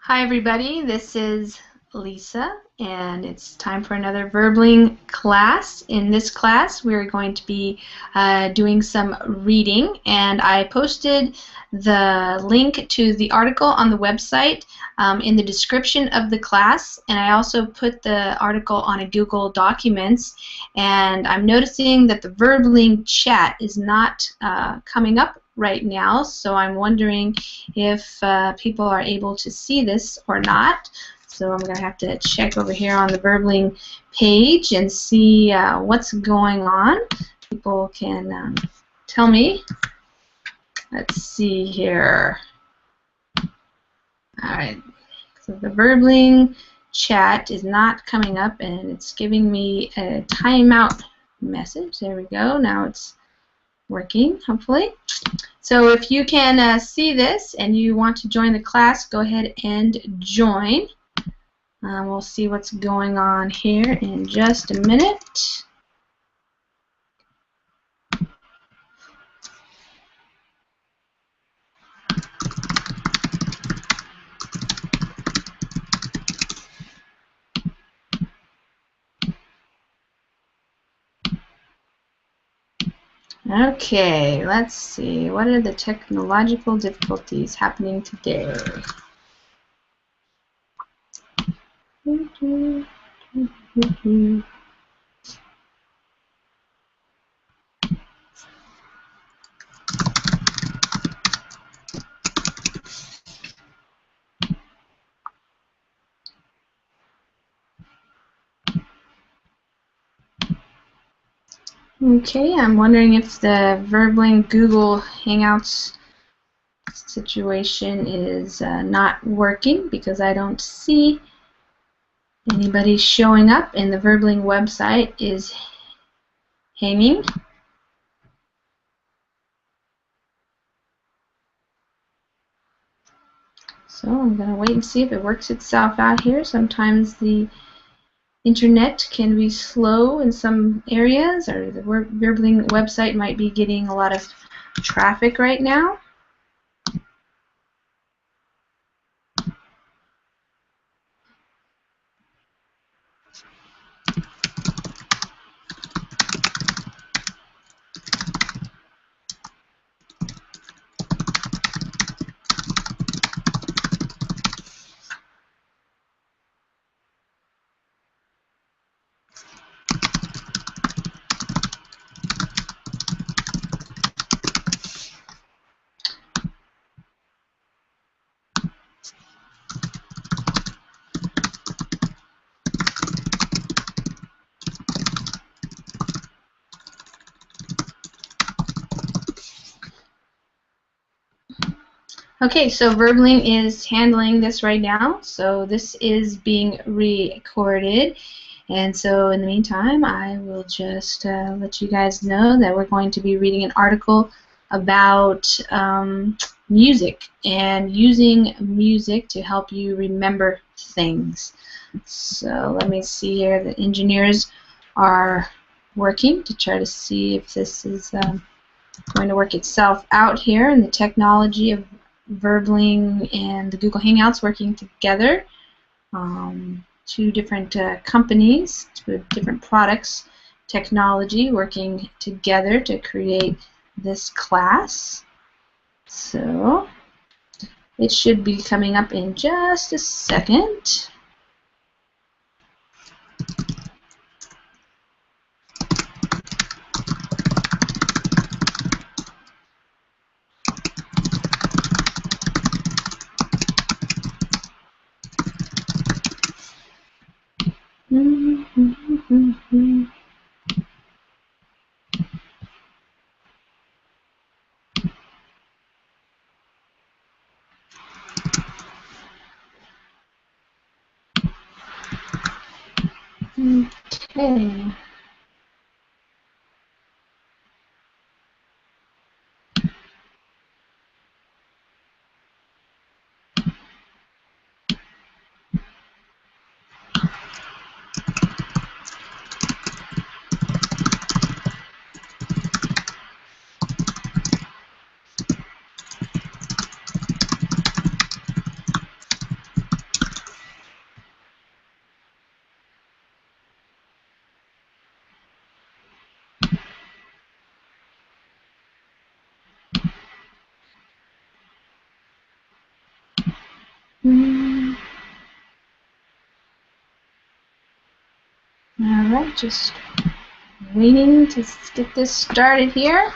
Hi everybody, this is Lisa and it's time for another Verbling class. In this class we're going to be doing some reading, and I posted the link to the article on the website in the description of the class, and I also put the article on a Google Documents, and I'm noticing that the Verbling chat is not coming up right now, so I'm wondering if people are able to see this or not. So I'm going to have to check over here on the Verbling page and see what's going on. People can tell me. Let's see here. Alright, so the Verbling chat is not coming up and it's giving me a timeout message. There we go. Now it's working, hopefully. So if you can see this and you want to join the class, go ahead and join. We'll see what's going on here in just a minute. Okay, let's see. What are the technological difficulties happening today? Okay, I'm wondering if the Verbling Google Hangouts situation is not working, because I don't see anybody showing up and the Verbling website is hanging. So I'm going to wait and see if it works itself out here. Sometimes the internet can be slow in some areas, or the Verbling website might be getting a lot of traffic right now. Okay, so Verbling is handling this right now, so this is being recorded, and so in the meantime I will just let you guys know that we're going to be reading an article about music and using music to help you remember things. So let me see here. The engineers are working to try to see if this is going to work itself out here, and the technology of Verbling and the Google Hangouts working together. Two different companies, two different products, technology working together to create this class. So it should be coming up in just a second. Okay. Mm. All right, just waiting to get this started here.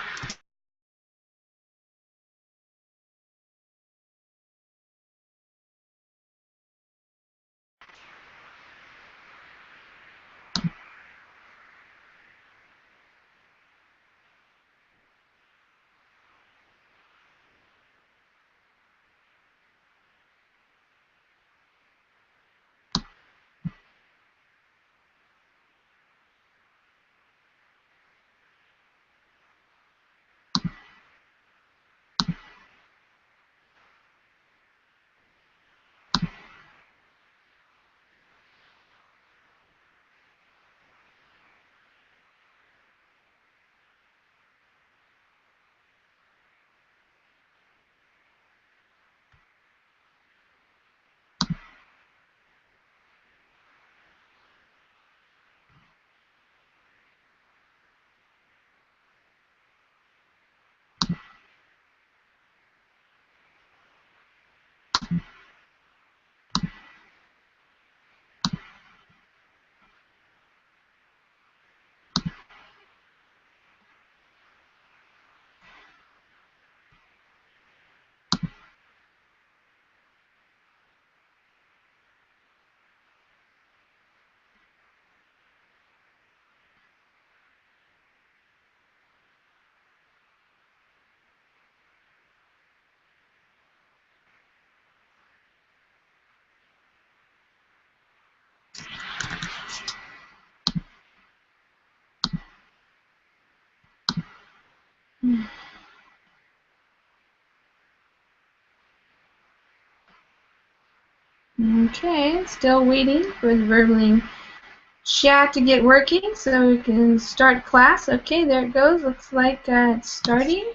Okay, still waiting for the Verbling chat to get working so we can start class. Okay, there it goes. Looks like it's starting.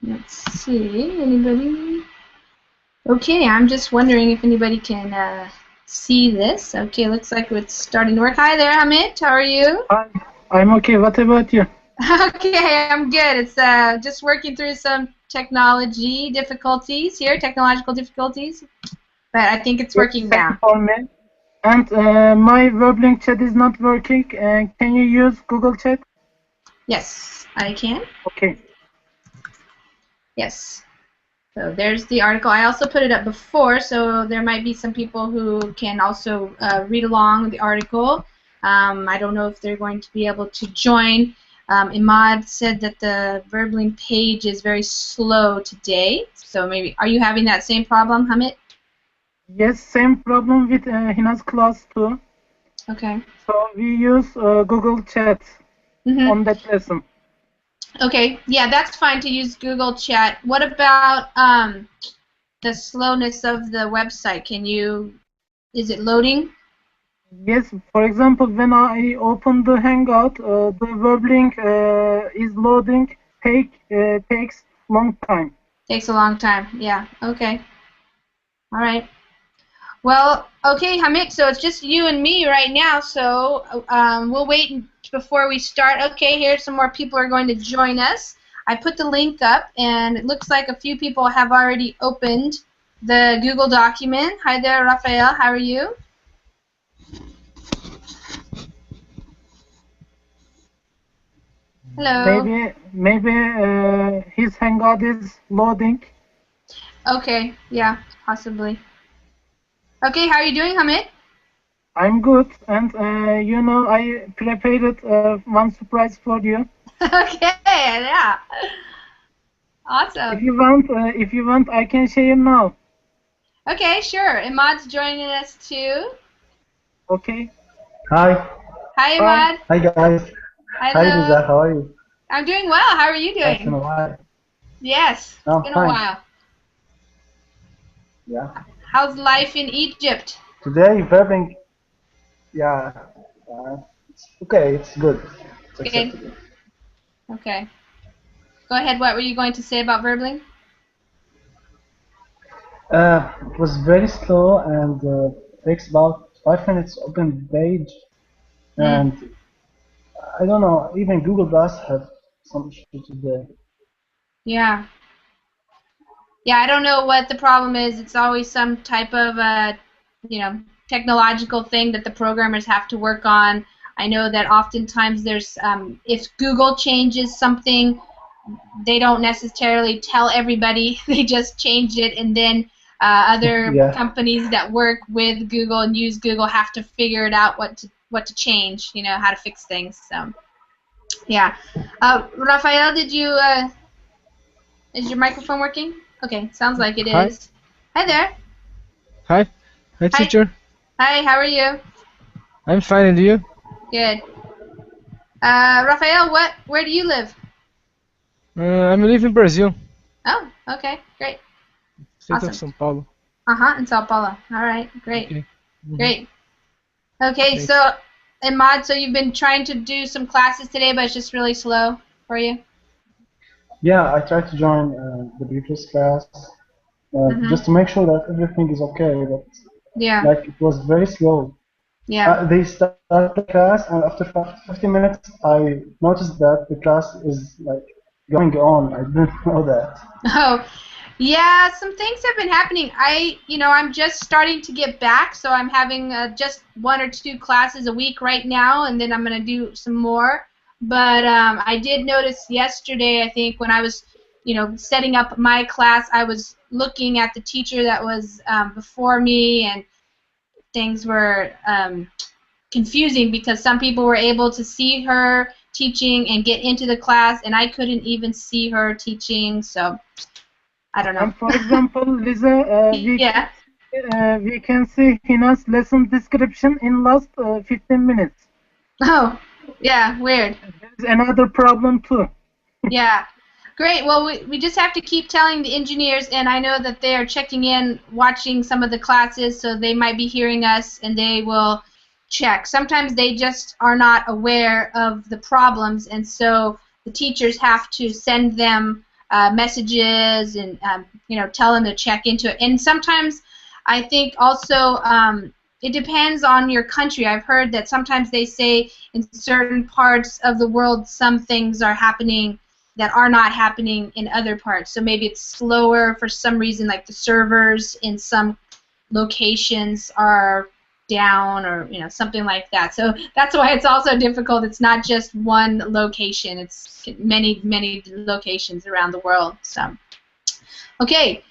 Let's see, anybody? Okay, I'm just wondering if anybody can see this. Okay, looks like it's starting to work. Hi there, Hamid. How are you? Hi, I'm okay. What about you? Okay, I'm good. It's just working through some technological difficulties, but I think it's Yes, working same now. for me. And my Verbling chat is not working. Can you use Google Chat? Yes, I can. Okay. Yes. So there's the article. I also put it up before, so there might be some people who can also read along the article. I don't know if they're going to be able to join. Imad said that the Verbling page is very slow today. So maybe, are you having that same problem, Hamid? Yes, same problem with Hina's class too. Okay. So we use Google Chat on that lesson. Okay, yeah, that's fine to use Google Chat. What about the slowness of the website? Is it loading? Yes, for example, when I open the Hangout, the Verbling is loading, takes long time. Takes a long time. Yeah, okay. All right. Well, okay, Hamid, so it's just you and me right now, so we'll wait before we start. Okay, here's some more people are going to join us. I put the link up, and it looks like a few people have already opened the Google document. Hi there, Rafael. How are you? Hello. Maybe his Hangout is loading. Okay, yeah, possibly. Okay, how are you doing, Hamid? I'm good, and you know, I prepared one surprise for you. Okay, yeah. Awesome. If you want, I can share now. Okay, sure. Imad's joining us too. Okay. Hi. Hi, Hi. Imad. Hi guys. Hi Hello. Riza, how are you? I'm doing well. How are you It's been doing? a while. Yes, it's I'm been a fine. while. Yeah. How's life in Egypt? Today Verbling, yeah, it's okay, it's good. It's Good. acceptable. Okay. Go ahead. What were you going to say about Verbling? It was very slow and takes about 5 minutes to open the page. Mm. And I don't know, even Google Glass had some issue today. Yeah. Yeah, I don't know what the problem is. It's always some type of technological thing that the programmers have to work on. I know that oftentimes there's if Google changes something, they don't necessarily tell everybody. They just change it, and then other Yeah. companies that work with Google and use Google have to figure it out what to change. How to fix things. So yeah. Rafael, is your microphone working? Okay, sounds like it Hi. is. Hi there. Hi. Hi, Hi. teacher. Hi, how are you? I'm fine, and you? Good. Rafael, where do you live? I'm living in Brazil, Oh, okay, great. state of Awesome. São Paulo. In Sao Paulo. All right, great. Okay. Great. Okay, Thanks. so, Imad, so you've been trying to do some classes today, but it's just really slow for you? Yeah, I tried to join the previous class just to make sure that everything is okay, but Yeah, like it was very slow. yeah. They start the class, and after 15 minutes, I noticed that the class is like going on. I didn't know that. Oh, yeah, some things have been happening. I'm just starting to get back, so I'm having just 1 or 2 classes a week right now, and then I'm going to do some more. But I did notice yesterday, I think, when I was, setting up my class, I was looking at the teacher that was before me, and things were confusing because some people were able to see her teaching and get into the class, and I couldn't even see her teaching, so I don't know. And for example, Lisa, Yeah. we can see Hina's lesson description in last 15 minutes. Oh, yeah, weird. There's another problem too. Yeah. Great. Well, we just have to keep telling the engineers, and I know that they are checking in, watching some of the classes, so they might be hearing us, and they will check. Sometimes they just are not aware of the problems, and so the teachers have to send them messages and tell them to check into it. And sometimes I think also it depends on your country. I've heard that sometimes they say in certain parts of the world some things are happening that are not happening in other parts. So maybe it's slower for some reason, like the servers in some locations are down, or something like that. So that's why it's also difficult. It's not just one location. It's many locations around the world. So okay.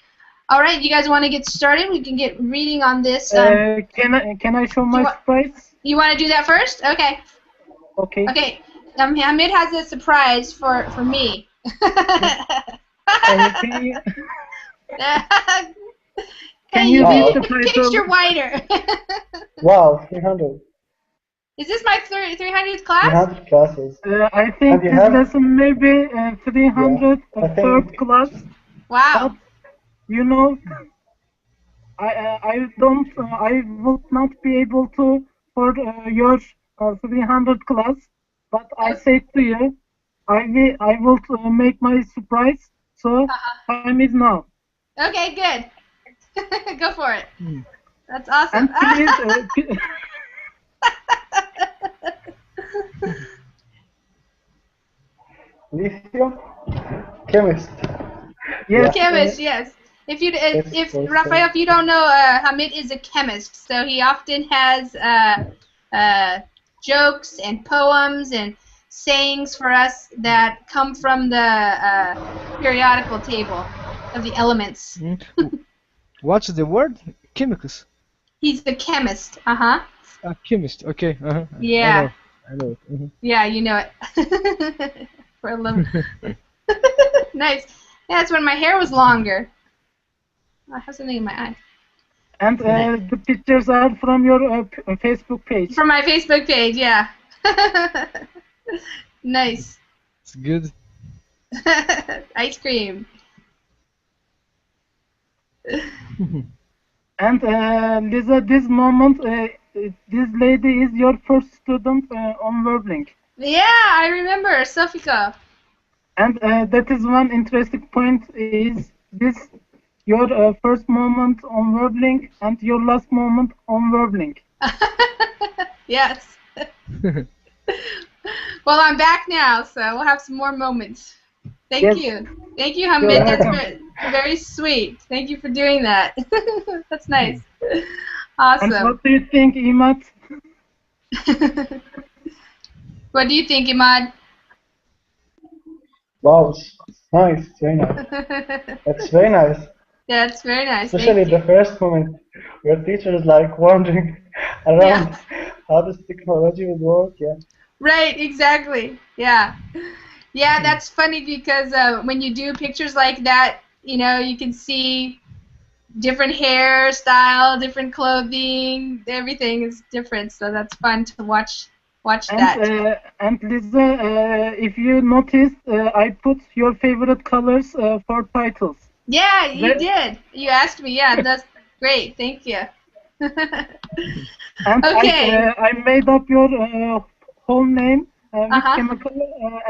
All right, you guys want to get started? We can get reading on this. Can I show my surprise? You want to do that first? Okay. Okay. Okay. Hamid has a surprise for me. Can you read the title? Picture wider. Wow, 300. Is this my 300th class? 300 classes. I think this lesson may be 300 third class. Wow. But, I would not be able to for your 300 class. But I say to you, I will make my surprise. So time is now. Okay, good. Go for it. That's awesome. And please, Lithium? Chemist. Yes. Chemist, yes. If Rafael, if you don't know, Hamid is a chemist, so he often has jokes and poems and sayings for us that come from the periodical table of the elements. What's the word? Chemicals. He's a chemist. Chemist. Okay. Yeah. I know. Mm-hmm. Yeah, you know it. For a little. Nice. Yeah, that's when my hair was longer. I have something in my eye. And the pictures are from your Facebook page. From my Facebook page, yeah. Nice. It's good. Ice cream. And Lisa, this moment, this lady is your first student on Verbling. Yeah, I remember, Sofika. And that is one interesting point is this your first moment on Verbling and your last moment on Verbling. Yes. Well, I'm back now, so we'll have some more moments. Thank Yes, you. Thank you, you're Hamid. That's welcome. very, very sweet. Thank you for doing that. That's nice. And Awesome. what do you think, Imat? What do you think, Imad? Wow, it's nice, it's very nice. It's very nice, Yeah, it's very nice. especially Thank you. the first moment where teacher is like wandering Yeah. around how this technology would work. Yeah, Right, exactly. Yeah. Yeah, that's funny because when you do pictures like that, you can see different hairstyle, different clothing, everything is different. So that's fun to watch that. And Lisa, if you noticed, I put your favorite colors for titles. Yeah, you The- did. You asked me. Yeah, that's great. Thank you. and Okay. I made up your whole name with Uh-huh. chemical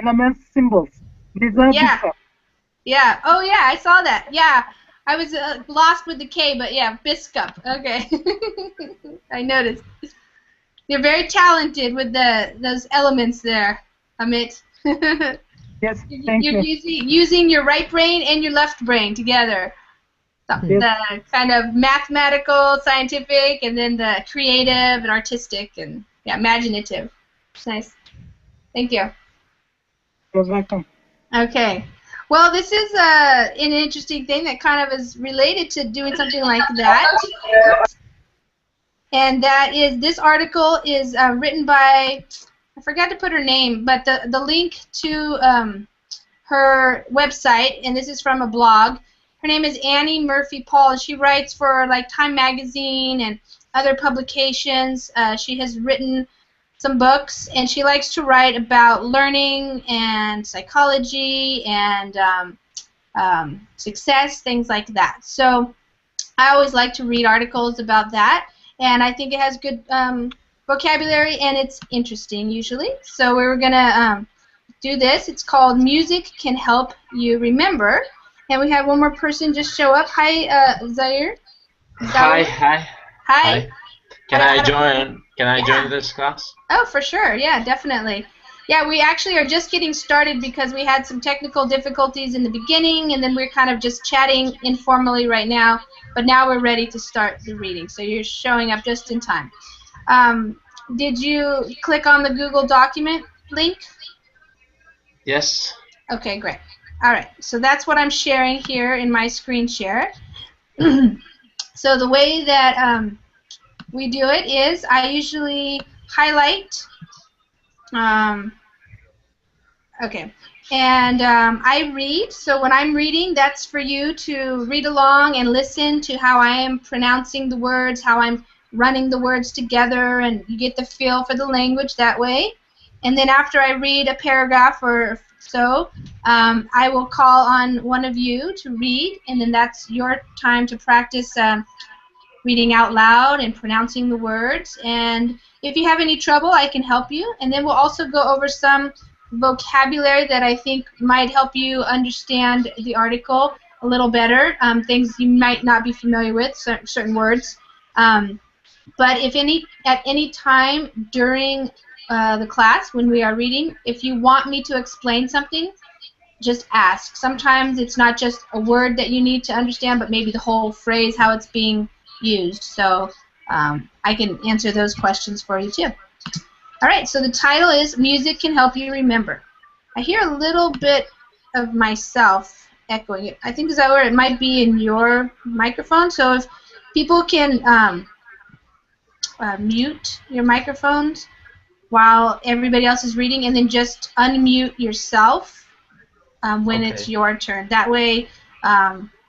elements symbols. Lisa Yeah. Biska. Yeah. Oh, yeah, I saw that. Yeah. I was lost with the K, but yeah, Biscup. Okay. I noticed. You're very talented with those elements there, Amit. Yes, thank You're you. using your right brain and your left brain together. Yes, The kind of mathematical, scientific, and then the creative and artistic and yeah, imaginative. It's nice. Thank you. you're welcome. Okay. Well, this is an interesting thing that kind of is related to doing something like that. And that is, this article is written by, I forgot to put her name, but the link to her website, and this is from a blog. Her name is Annie Murphy Paul, and she writes for like Time Magazine and other publications. She has written some books, and she likes to write about learning and psychology and success, things like that. So I always like to read articles about that, and I think it has good vocabulary, and it's interesting usually. So we're going to do this. It's called Music Can Help You Remember. And we have one more person just show up. Hi, Zaire. Hi, Zaire. hi, Hi. hi. Can I join? Can I Yeah. join this class? Oh, for sure. Yeah, definitely. Yeah, we actually are just getting started because we had some technical difficulties in the beginning, and then we're kind of just chatting informally right now. But now we're ready to start the reading. So you're showing up just in time. Did you click on the Google document link? Yes. Okay, great. All right, so that's what I'm sharing here in my screen share. So the way that we do it is I usually highlight, okay, and I read. So when I'm reading, that's for you to read along and listen to how I am pronouncing the words, how I'm running the words together, and you get the feel for the language that way. And then after I read a paragraph or so, I will call on one of you to read, and then that's your time to practice reading out loud and pronouncing the words. And if you have any trouble, I can help you. And then we'll also go over some vocabulary that I think might help you understand the article a little better, things you might not be familiar with, certain words. But if at any time during the class when we are reading, if you want me to explain something, just ask. Sometimes it's not just a word that you need to understand, but maybe the whole phrase, how it's being used. So I can answer those questions for you too. All right, so the title is Music Can Help You Remember. I hear a little bit of myself echoing it. I think is that where it might be in your microphone. So if people can mute your microphones while everybody else is reading, and then just unmute yourself when it's Okay. your turn. That way,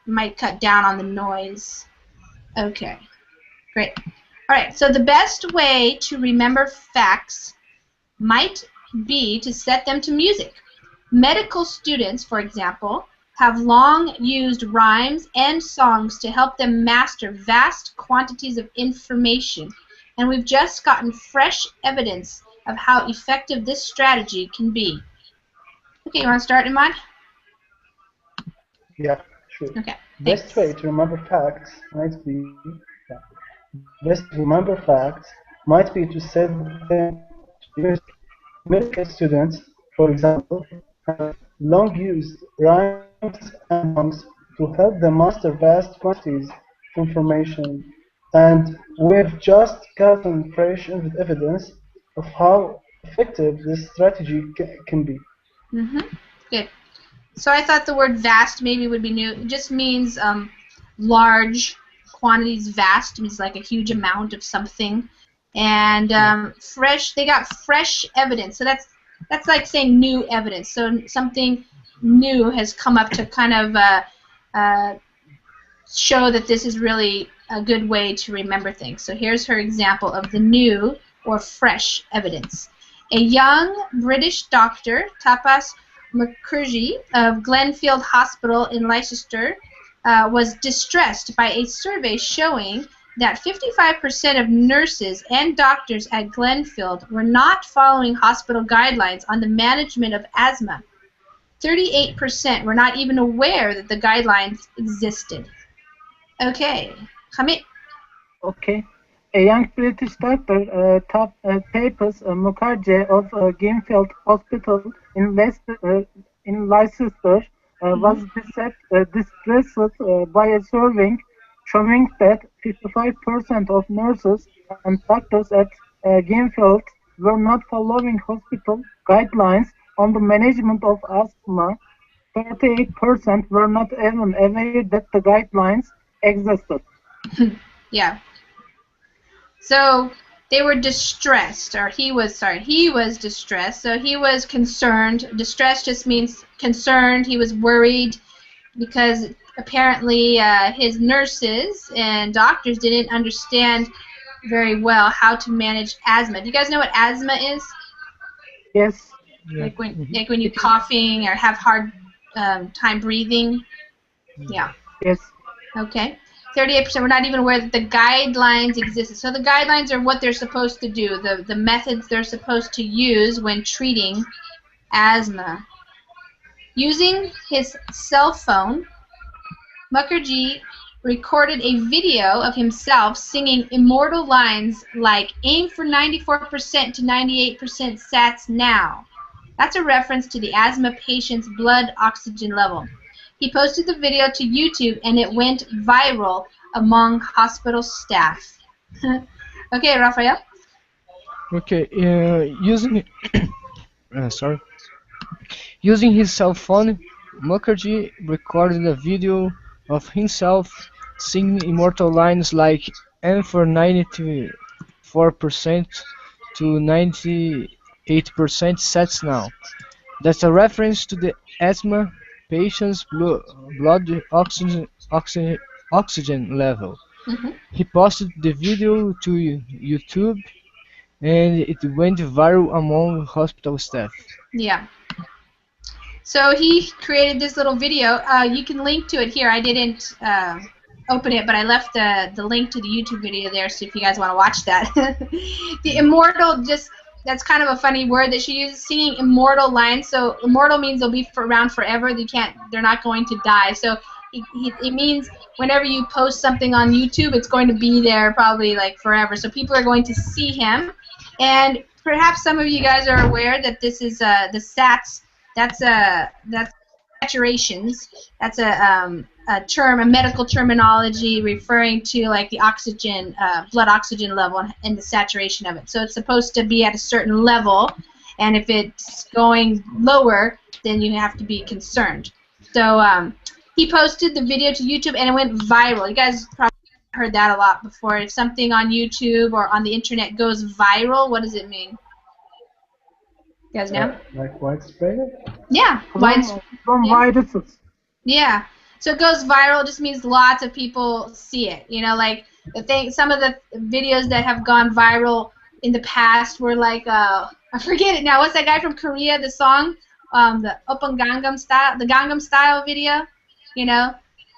might cut down on the noise. Okay, great. All right, so the best way to remember facts might be to set them to music. Medical students, for example, have long used rhymes and songs to help them master vast quantities of information, and we've just gotten fresh evidence of how effective this strategy can be. Okay, you want to start, Iman? Yeah, sure. Okay, Best thanks. way to remember facts might be yeah, best way to remember facts might be to set them to use medical students, for example, have long used rhymes and songs to help them master vast quantities of information, and we've just gotten fresh evidence of how effective this strategy can be. Good. So I thought the word vast maybe would be new. It just means large quantities. Vast means like a huge amount of something. And fresh, they got fresh evidence. So that's like saying new evidence. So something new has come up to kind of show that this is really a good way to remember things. So here's her example of the new or fresh evidence. A young British doctor, Tapas Mukherjee of Glenfield Hospital in Leicester, was distressed by a survey showing that 55% of nurses and doctors at Glenfield were not following hospital guidelines on the management of asthma. 38% were not even aware that the guidelines existed. Okay, Hamid. Okay. A young British doctor, Tapas Mukherjee of Gamefield Hospital in Leicester, was distressed by a survey showing that 55% of nurses and doctors at Gamefield were not following hospital guidelines on the management of asthma. 38% were not even aware that the guidelines existed. Yeah. So they were distressed, or he was distressed. So he was concerned. Distressed just means concerned. He was worried because apparently his nurses and doctors didn't understand very well how to manage asthma. Do you guys know what asthma is? Yes. Yeah. Like when you're coughing or have hard time breathing. Yeah. Yes. Okay. 38% were not even aware that the guidelines existed. So the guidelines are what they're supposed to do, the methods they're supposed to use when treating asthma. Using his cell phone, Mukherjee recorded a video of himself singing immortal lines like "Aim for 94% to 98% sats now." That's a reference to the asthma patient's blood oxygen level. He posted the video to YouTube and it went viral among hospital staff. Okay, Rafael? Okay. Using his cell phone, Mukherjee recorded a video of himself singing immortal lines like "Aim for 94% to 98% sats now." That's a reference to the asthma patient's blood oxygen level. He posted the video to YouTube and it went viral among hospital staff. Yeah. So he created this little video. You can link to it here. I didn't open it, but I left the link to the YouTube video there, so if you guys want to watch that. The immortal, that's kind of a funny word that she uses, singing immortal lines. So immortal means they'll be around forever. They're not going to die. So it means whenever you post something on YouTube, it's going to be there probably like forever. So people are going to see him. And perhaps some of you guys are aware that this is the SATs. That's saturations. That's a term, a medical terminology referring to like the oxygen, blood oxygen level and the saturation of it. So it's supposed to be at a certain level, and if it's going lower, then you have to be concerned. So he posted the video to YouTube, and it went viral. You guys probably heard that a lot before. If something on YouTube or on the internet goes viral, what does it mean? You guys know? Like widespread? Yeah, From viruses. Yeah. So it goes viral just means lots of people see it. You know, like some of the videos that have gone viral in the past were like I forget it now. What's that guy from Korea? The song, the Open Gangnam Style, the Gangnam Style video. You know,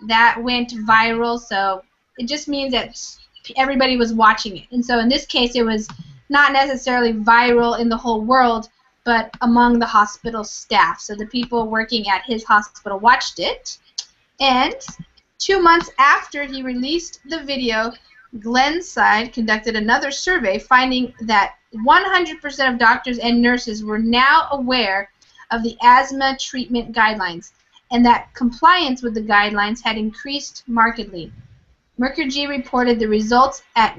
that went viral. So it just means that everybody was watching it. And so in this case, it was not necessarily viral in the whole world, but among the hospital staff. So the people working at his hospital watched it, and 2 months after he released the video, Glenside conducted another survey, finding that 100% of doctors and nurses were now aware of the asthma treatment guidelines, and that compliance with the guidelines had increased markedly. Mukherjee reported the results at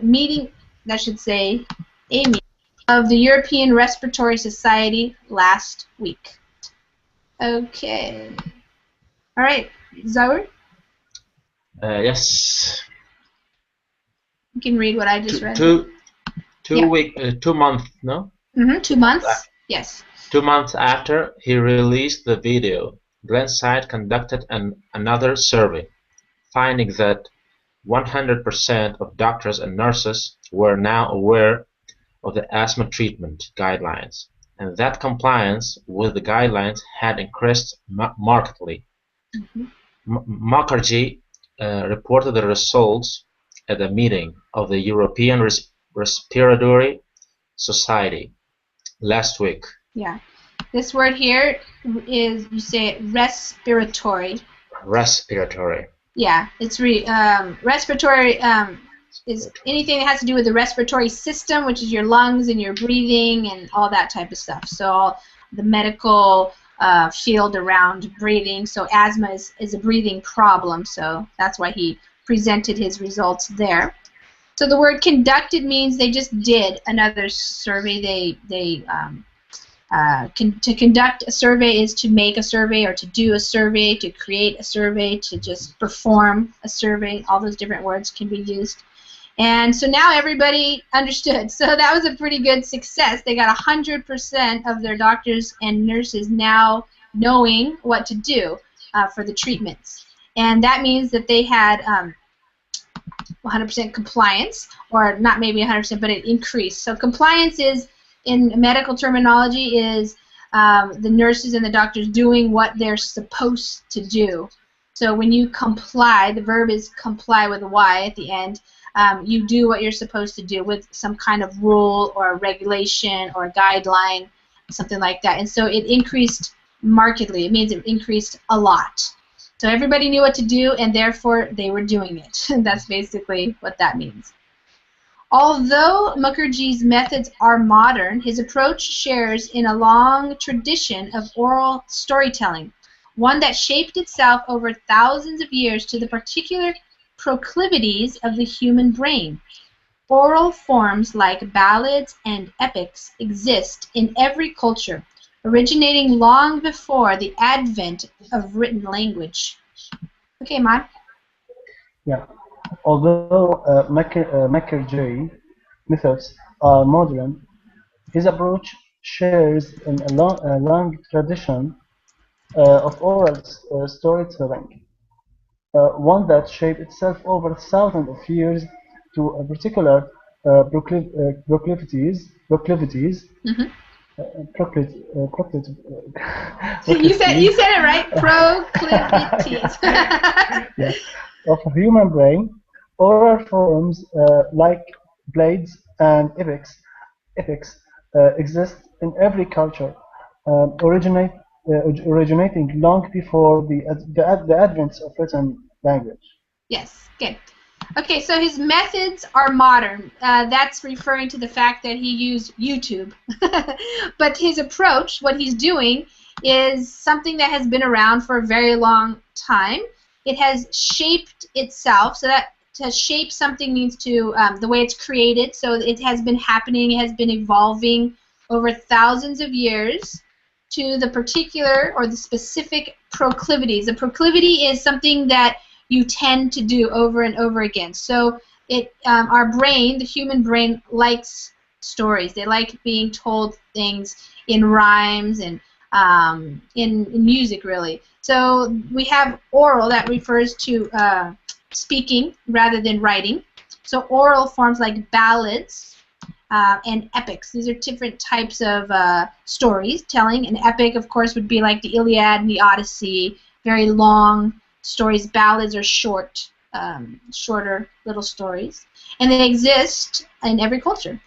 meeting, that should say a meeting, of the European Respiratory Society last week. Okay. All right, Zaur, Yes. you can read what I just read. Two 2 months, no? 2 months? Yes. 2 months after he released the video, Glenside conducted another survey, finding that 100% of doctors and nurses were now aware of the asthma treatment guidelines, and that compliance with the guidelines had increased markedly. Mukherjee reported the results at a meeting of the European Respiratory Society last week. Yeah. This word here is, you say it, respiratory. Respiratory. Yeah, it's respiratory is anything that has to do with the respiratory system, which is your lungs and your breathing and all that type of stuff. So all the medical field around breathing. So asthma is a breathing problem, so that's why he presented his results there. So the word conducted means they just did another survey. To conduct a survey is to make a survey or to do a survey, to create a survey, to just perform a survey. All those different words can be used. And so now everybody understood. So that was a pretty good success. They got 100% of their doctors and nurses now knowing what to do for the treatments. And that means that they had 100% compliance, or not maybe 100%, but it increased. So compliance is, in medical terminology, is the nurses and the doctors doing what they're supposed to do. So when you comply, the verb is comply with a Y at the end. You do what you're supposed to do with some kind of rule or regulation or guideline, something like that. And so it increased markedly. It means it increased a lot. So everybody knew what to do, and therefore they were doing it. That's basically what that means. Although Mukherjee's methods are modern, his approach shares in a long tradition of oral storytelling, one that shaped itself over thousands of years to the particular proclivities of the human brain. Oral forms like ballads and epics exist in every culture, originating long before the advent of written language. Okay, Matt? Yeah. Although Mukherjee methods are modern, his approach shares in a long tradition of oral storytelling, one that shaped itself over thousands of years to a particular proclivities. Mm-hmm. You said it right. Proclivities. Yes. Of a human brain, oral forms like blades and epics exist in every culture, originating long before the advent of written language. Yes, good. Okay, so his methods are modern. That's referring to the fact that he used YouTube. But his approach, what he's doing, is something that has been around for a very long time. It has shaped itself, so that to shape something means to, the way it's created, so it has been happening, it has been evolving over thousands of years to the particular or the specific proclivities. A proclivity is something that you tend to do over and over again. So our brain, the human brain, likes stories. They like being told things in rhymes and in music, really. So we have oral, that refers to speaking rather than writing. So oral forms like ballads and epics. These are different types of stories telling. An epic, of course, would be like the Iliad and the Odyssey, very long stories. Ballads are shorter little stories, and they exist in every culture.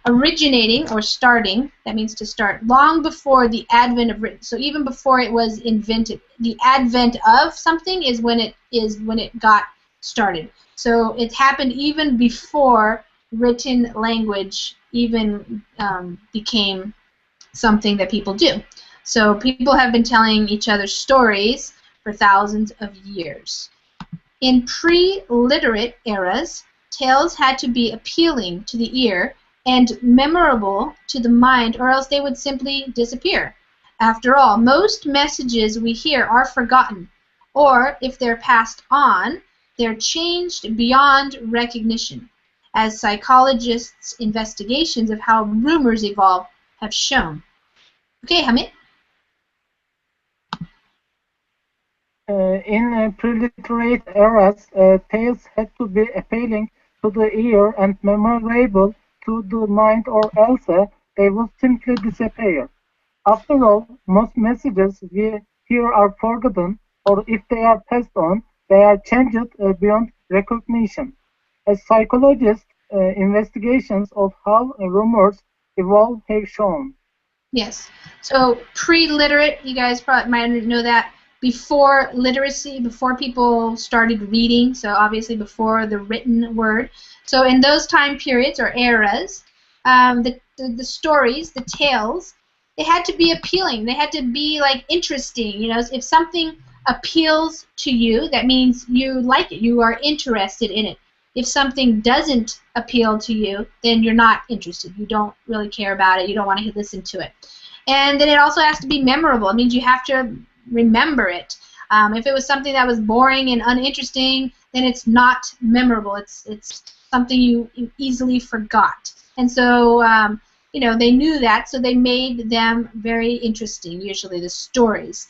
originating or starting, that means to start, long before the advent of written. So even before it was invented, the advent of something is when it got started. So it happened even before written language even became something that people do. So people have been telling each other stories for thousands of years. In pre-literate eras, tales had to be appealing to the ear and memorable to the mind, or else they would simply disappear. After all, most messages we hear are forgotten, or if they're passed on, they're changed beyond recognition, as psychologists' investigations of how rumors evolve have shown. Okay, Hamid? In pre-literate eras, tales had to be appealing to the ear and memorable to the mind, or else they would simply disappear. After all, most messages we hear are forgotten, or if they are passed on, they are changed beyond recognition. As psychologists, investigations of how rumors evolve have shown. Yes. So pre-literate, you guys probably might know that. Before literacy, before people started reading, so obviously before the written word. So in those time periods or eras, the stories, the tales, they had to be appealing. They had to be like interesting. You know, if something appeals to you, that means you like it. You are interested in it. If something doesn't appeal to you, then you're not interested. You don't really care about it. You don't want to listen to it. And then it also has to be memorable. It means you have to remember it. If it was something that was boring and uninteresting, then it's not memorable. It's something you easily forgot. And so, you know, they knew that, so they made them very interesting, usually the stories.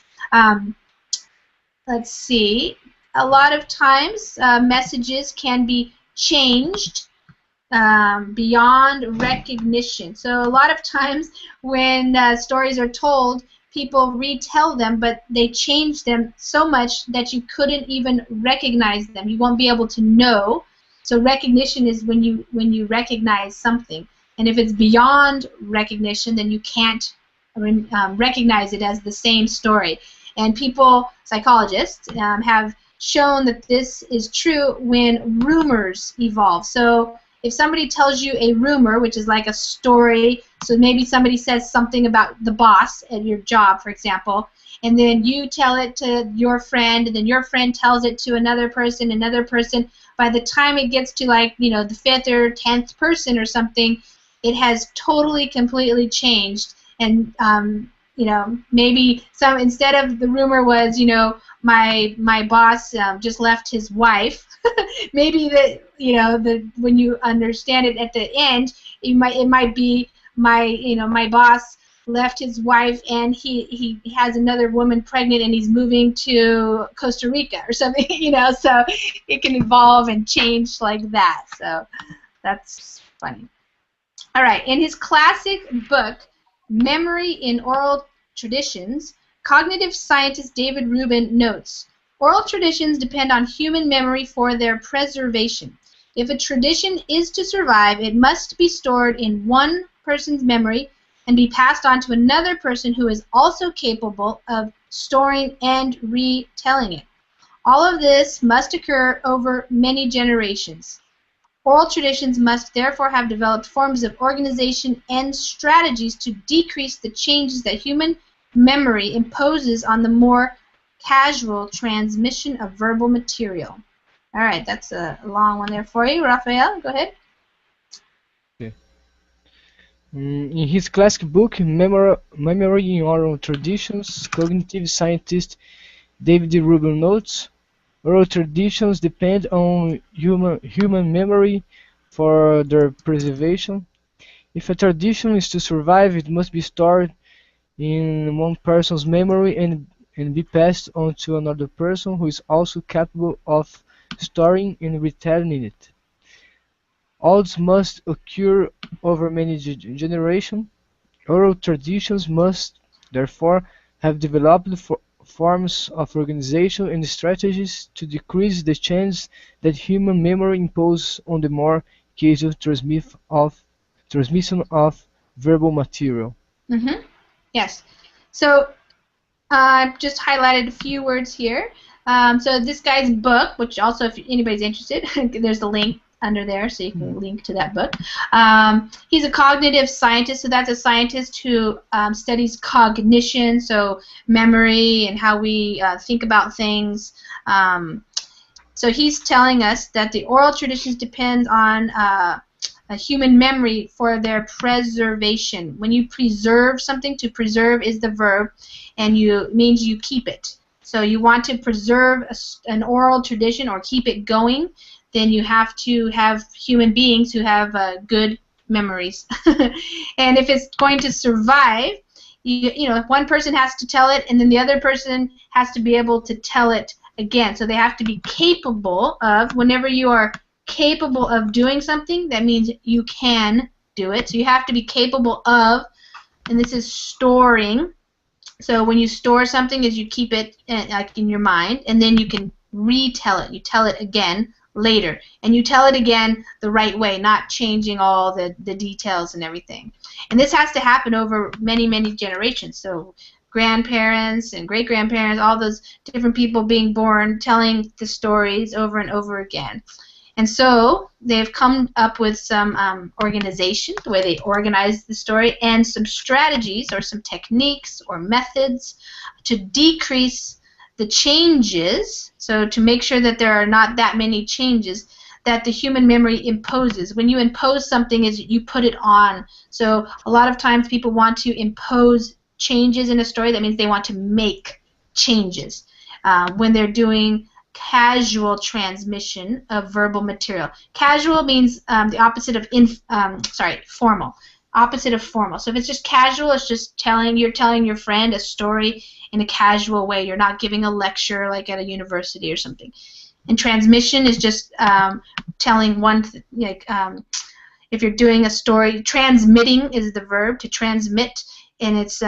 Let's see. A lot of times, messages can be changed beyond recognition. So a lot of times when stories are told, people retell them, but they change them so much that you couldn't even recognize them. You won't be able to know. So recognition is when you recognize something. And if it's beyond recognition, then you can't recognize it as the same story. And people, psychologists, have shown that this is true when rumors evolve. So if somebody tells you a rumor, which is like a story, so maybe somebody says something about the boss at your job, for example, and then you tell it to your friend, and then your friend tells it to another person, by the time it gets to, like, you know, the 5th or 10th person or something, it has totally, completely changed. And you know, maybe instead of the rumor was, you know, my boss just left his wife. Maybe that, you know, when you understand it at the end, it might be my boss left his wife and he has another woman pregnant and he's moving to Costa Rica or something. You know, so it can evolve and change like that. So that's funny. All right, in his classic book, Memory in Oral Traditions, cognitive scientist David Rubin notes, oral traditions depend on human memory for their preservation. If a tradition is to survive, it must be stored in one person's memory and be passed on to another person who is also capable of storing and retelling it. All of this must occur over many generations. Oral traditions must therefore have developed forms of organization and strategies to decrease the changes that human memory imposes on the more casual transmission of verbal material. All right, that's a long one there for you. Raphael, go ahead. Okay. In his classic book, Memory in Oral Traditions, cognitive scientist David Rubin notes, oral traditions depend on human memory for their preservation. If a tradition is to survive, it must be stored in one person's memory and be passed on to another person who is also capable of storing and retelling it. All this must occur over many generations. Oral traditions must, therefore, have developed forms of organization and strategies to decrease the chance that human memory imposes on the more casual transmission of transmission of verbal material. Mm-hmm. Yes. So I've just highlighted a few words here. So this guy's book, which also, if anybody's interested, there's a link under there, so you can link to that book. He's a cognitive scientist, so that's a scientist who studies cognition, so memory and how we think about things. So he's telling us that the oral traditions depend on a human memory for their preservation. When you preserve something, to preserve is the verb, and means you keep it. So you want to preserve an oral tradition or keep it going, then you have to have human beings who have good memories. And if it's going to survive, you know, one person has to tell it, and then the other person has to be able to tell it again. So they have to be capable of, whenever you are capable of doing something, that means you can do it. So you have to be capable of, and this is storing. So when you store something, is you keep it like in your mind, and then you can retell it. You tell it again later, and you tell it again the right way, not changing all the details and everything. And this has to happen over many, many generations. So grandparents and great-grandparents, all those different people being born, telling the stories over and over again. And so they've come up with some organization, the way they organize the story, and some strategies or some techniques or methods to decrease the changes, so to make sure that there are not that many changes that the human memory imposes. When you impose something, is you put it on. So a lot of times people want to impose changes in a story. That means they want to make changes when they're doing casual transmission of verbal material. Casual means the opposite of formal. Opposite of formal. So if it's just casual, it's just you're telling your friend a story in a casual way. You're not giving a lecture like at a university or something. And transmission is just telling one, if you're doing a story, transmitting is the verb, to transmit, and it's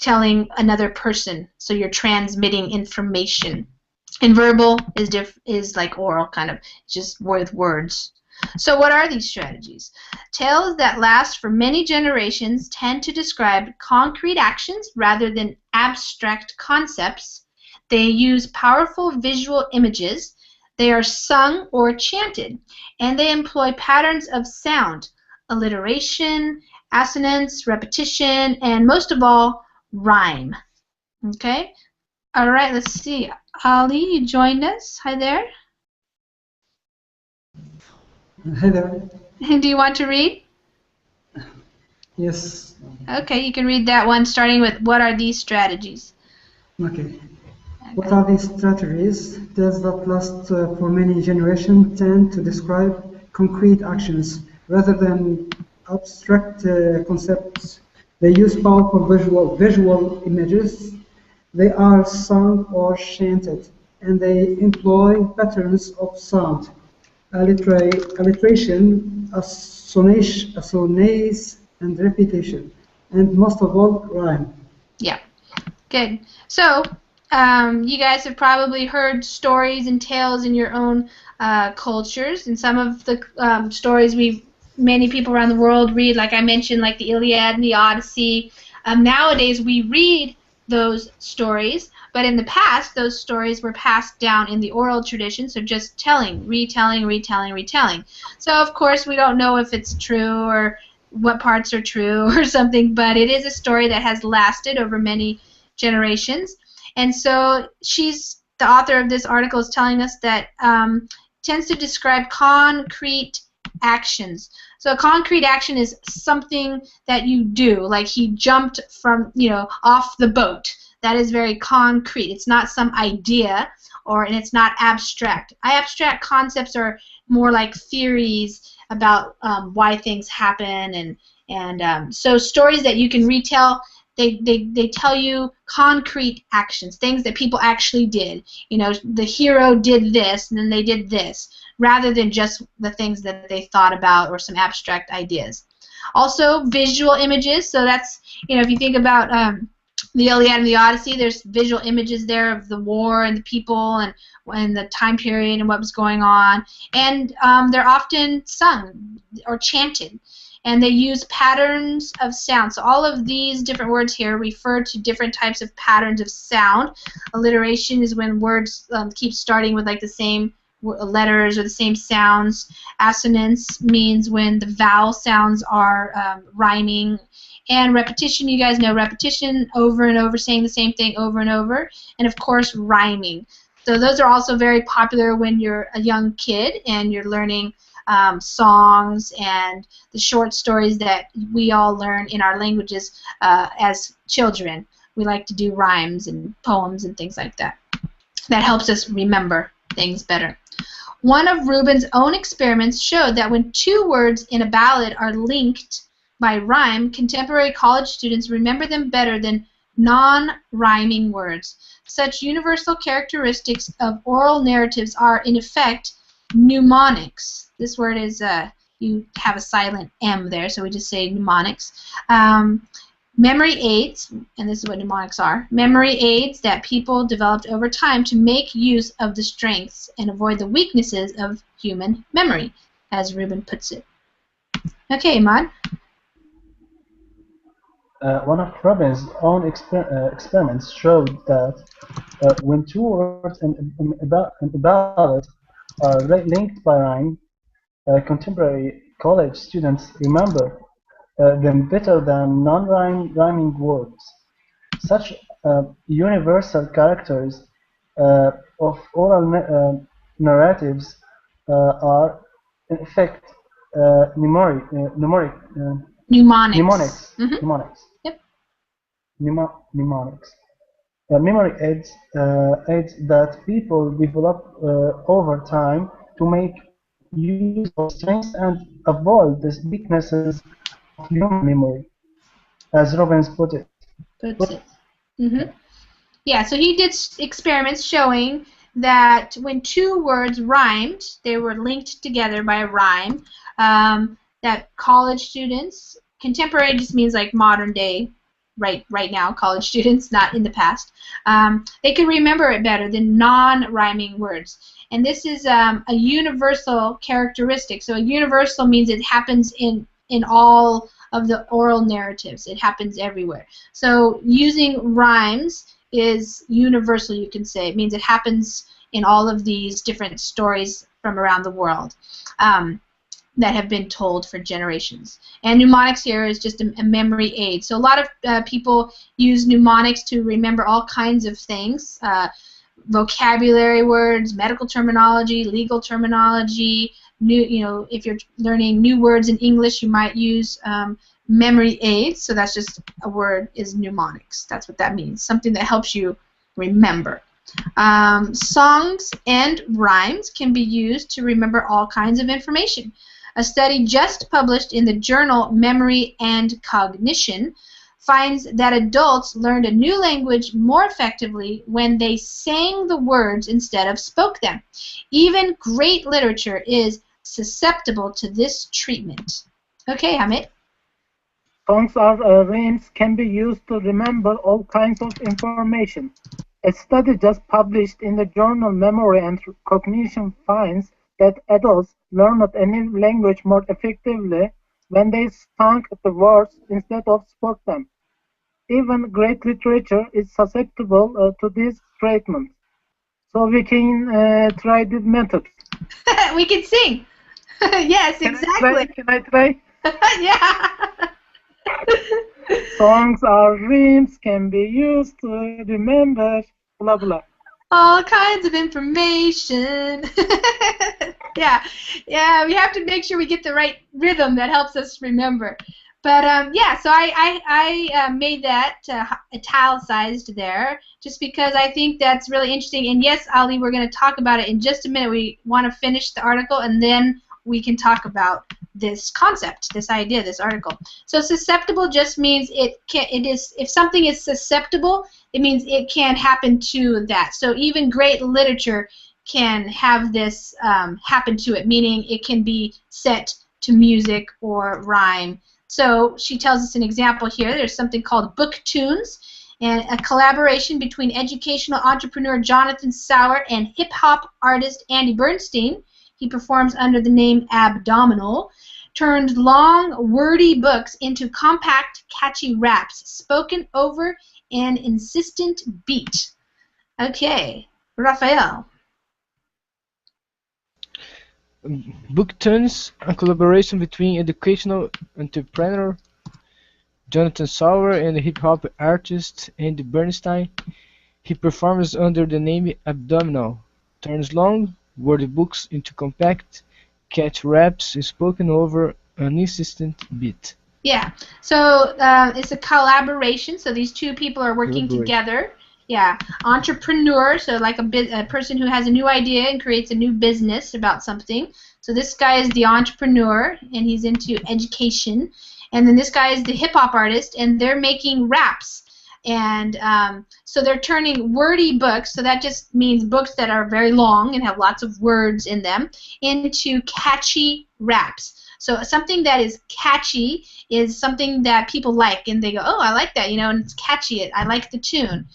telling another person. So you're transmitting information. And verbal is like oral, kind of, just with words. So what are these strategies? Tales that last for many generations tend to describe concrete actions rather than abstract concepts. They use powerful visual images. They are sung or chanted, and they employ patterns of sound, alliteration, assonance, repetition, and most of all, rhyme. Okay? All right, let's see. Ali, you joined us. Hi there. Hi there. Do you want to read? Yes. Okay, you can read that one, starting with what are these strategies? Okay. What are these strategies? Tales that last for many generations tend to describe concrete actions rather than abstract concepts. They use powerful visual images. They are sung or chanted, and they employ patterns of sound, alliteration, assonance, and repetition, and most of all, rhyme. Yeah, good. So, you guys have probably heard stories and tales in your own cultures, and some of the stories many people around the world read, like I mentioned, like the Iliad and the Odyssey. Nowadays, we read those stories, but in the past, those stories were passed down in the oral tradition, so just telling, retelling, retelling, retelling. So, of course, we don't know if it's true or what parts are true or something, but it is a story that has lasted over many generations. And so the author of this article is telling us that tends to describe concrete actions. So a concrete action is something that you do, like he jumped from, off the boat. That is very concrete. It's not some idea, and it's not abstract. Abstract concepts are more like theories about why things happen, and so stories that you can retell. They tell you concrete actions, things that people actually did. The hero did this, and then they did this, rather than just the things that they thought about or some abstract ideas. Also, visual images. So that's, if you think about the Iliad and the Odyssey, there's visual images there of the war and the people and the time period and what was going on. And they're often sung or chanted. and they use patterns of sound. So all of these different words here refer to different types of patterns of sound. Alliteration is when words keep starting with like the same letters or the same sounds. Assonance means when the vowel sounds are rhyming. And repetition, you guys know repetition, over and over, saying the same thing over and over. And of course, rhyming. So those are also very popular when you're a young kid and you're learning songs and the short stories that we all learn in our languages as children. We like to do rhymes and poems and things like that. That helps us remember things better. One of Rubin's own experiments showed that when two words in a ballad are linked by rhyme, contemporary college students remember them better than non-rhyming words. Such universal characteristics of oral narratives are, in effect, mnemonics. This word is, you have a silent M there, so we just say mnemonics. Memory aids, and this is what mnemonics are, memory aids that people developed over time to make use of the strengths and avoid the weaknesses of human memory, as Rubin puts it. Okay, Ahmad. One of Robin's own experiments showed that when two words in a ballad are linked by rhyme, contemporary college students remember them better than non-rhyming words. Such universal characters of oral narratives are, in effect, mnemonics. Mnemonics. Mm-hmm. Mnemonics. Yep. Mnemonics. Memory aids that people develop over time to make use of strengths and avoid the weaknesses of human memory, as Robbins put it. Mm-hmm. Yeah, so he did experiments showing that when two words rhymed, they were linked together by a rhyme, that college students, contemporary just means like modern day, right now, college students, not in the past, they could remember it better than non-rhyming words. And this is a universal characteristic. So a universal means it happens in all of the oral narratives. It happens everywhere. So using rhymes is universal, you can say. It means it happens in all of these different stories from around the world that have been told for generations. And mnemonics here is just a memory aid. So a lot of people use mnemonics to remember all kinds of things, vocabulary words, medical terminology, legal terminology. If you're learning new words in English, you might use memory aids. So that's just a word is mnemonics. That's what that means. Something that helps you remember. Songs and rhymes can be used to remember all kinds of information. A study just published in the journal Memory and Cognition finds that adults learned a new language more effectively when they sang the words instead of spoke them. Even great literature is susceptible to this treatment. Okay, Hamid. Songs or rhymes can be used to remember all kinds of information. A study just published in the journal Memory and Cognition finds that adults learn any language more effectively when they sang the words instead of spoke them. Even great literature is susceptible to this treatment. So we can try this method. We can sing. Yes, exactly. Can I try? Yeah. Songs or rhymes can be used to remember blah blah. All kinds of information. Yeah, we have to make sure we get the right rhythm that helps us remember. But yeah, so I made that italicized there just because I think that's really interesting. And yes, Ali, we're going to talk about it in just a minute. We want to finish the article and then we can talk about this concept, this idea, this article. So susceptible just means if something is susceptible, it means it can happen to that. So even great literature can have this happen to it, meaning it can be set to music or rhyme. So she tells us an example here. There's something called Book Tunes, and a collaboration between educational entrepreneur Jonathan Sauer and hip-hop artist Andy Bernstein. He performs under the name Abdominal. turned long, wordy books into compact, catchy raps, spoken over an insistent beat. Okay, Raphael. Booktunes, a collaboration between educational entrepreneur Jonathan Sauer and hip-hop artist Andy Bernstein. He performs under the name Abdominal, turns long, wordy books into compact, catchy raps spoken over an insistent beat. Yeah, so it's a collaboration. So these two people are working together. Yeah, entrepreneur, so like a person who has a new idea and creates a new business about something. So this guy is the entrepreneur, and he's into education. And then this guy is the hip-hop artist, and they're making raps. And so they're turning wordy books, so that just means books that are very long and have lots of words in them, into catchy raps. So something that is catchy is something that people like, and they go, oh, I like that, and it's catchy. I like the tune.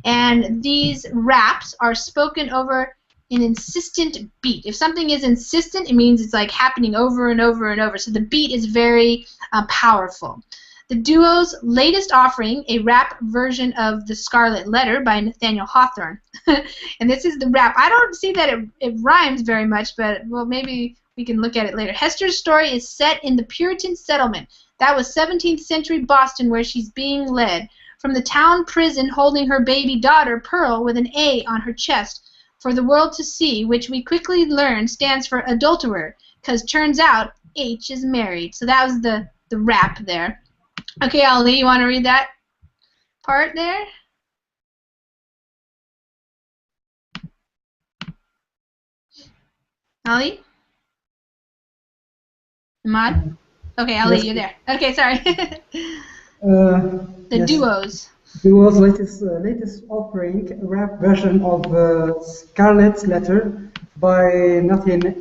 And these raps are spoken over an insistent beat. If something is insistent, it means it's like happening over and over and over. So the beat is very powerful. The duo's latest offering, a rap version of The Scarlet Letter by Nathaniel Hawthorne. And this is the rap. I don't see that it rhymes very much, but, well, maybe we can look at it later. Hester's story is set in the Puritan settlement. That was 17th century Boston, where she's being led from the town prison, holding her baby daughter, Pearl, with an A on her chest, for the world to see, which we quickly learn stands for adulterer, because turns out H is married. So that was the rap there. Okay, Ali, you want to read that part there? Ali? Ahmad? Okay, Ali, Yes. you're there. Okay, sorry. The Yes. duos. Duo's latest offering, a rap version of Scarlet Letter by Nathaniel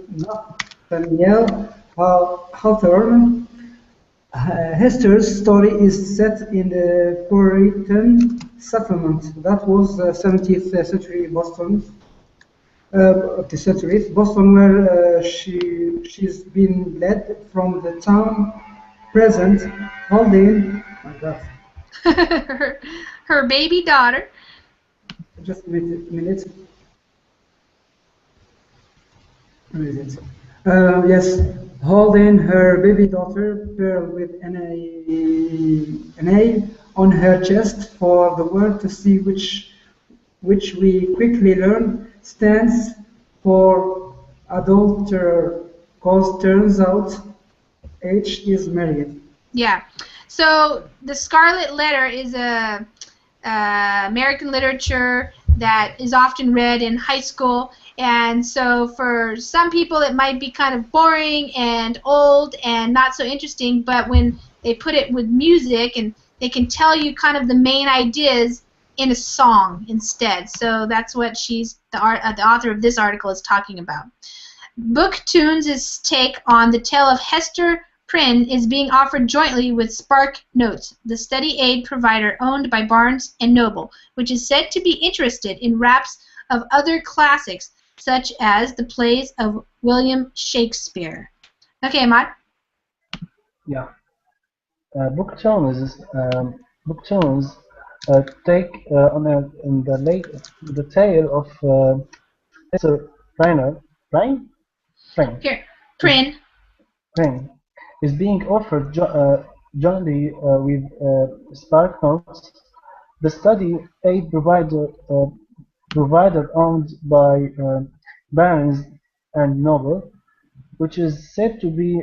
Hawthorne. Hester's story is set in the Puritan settlement. That was 17th century Boston. Of the century, Boston, where she's been led from the town present, holding. My God. her baby daughter. Just a minute. Where is it? Yes, holding her baby daughter Pearl with an A on her chest for the world to see, which we quickly learn stands for adulterer, cause turns out H is married. Yeah. So the Scarlet Letter is a American literature that is often read in high school, and so for some people it might be kind of boring and old and not so interesting, but when they put it with music, and they can tell you kind of the main ideas in a song instead. So that's what the author of this article is talking about. Booktunes' take on the tale of Hester Prynne is being offered jointly with Spark Notes, the study aid provider owned by Barnes & Noble, which is said to be interested in raps of other classics, such as the plays of William Shakespeare. Okay, Ahmad? Yeah. Booktunes take on the tale of Hester Prynne Here, Prynne. is being offered jointly with Spark Notes, the study aid provider owned by Barnes and Noble, which is said to be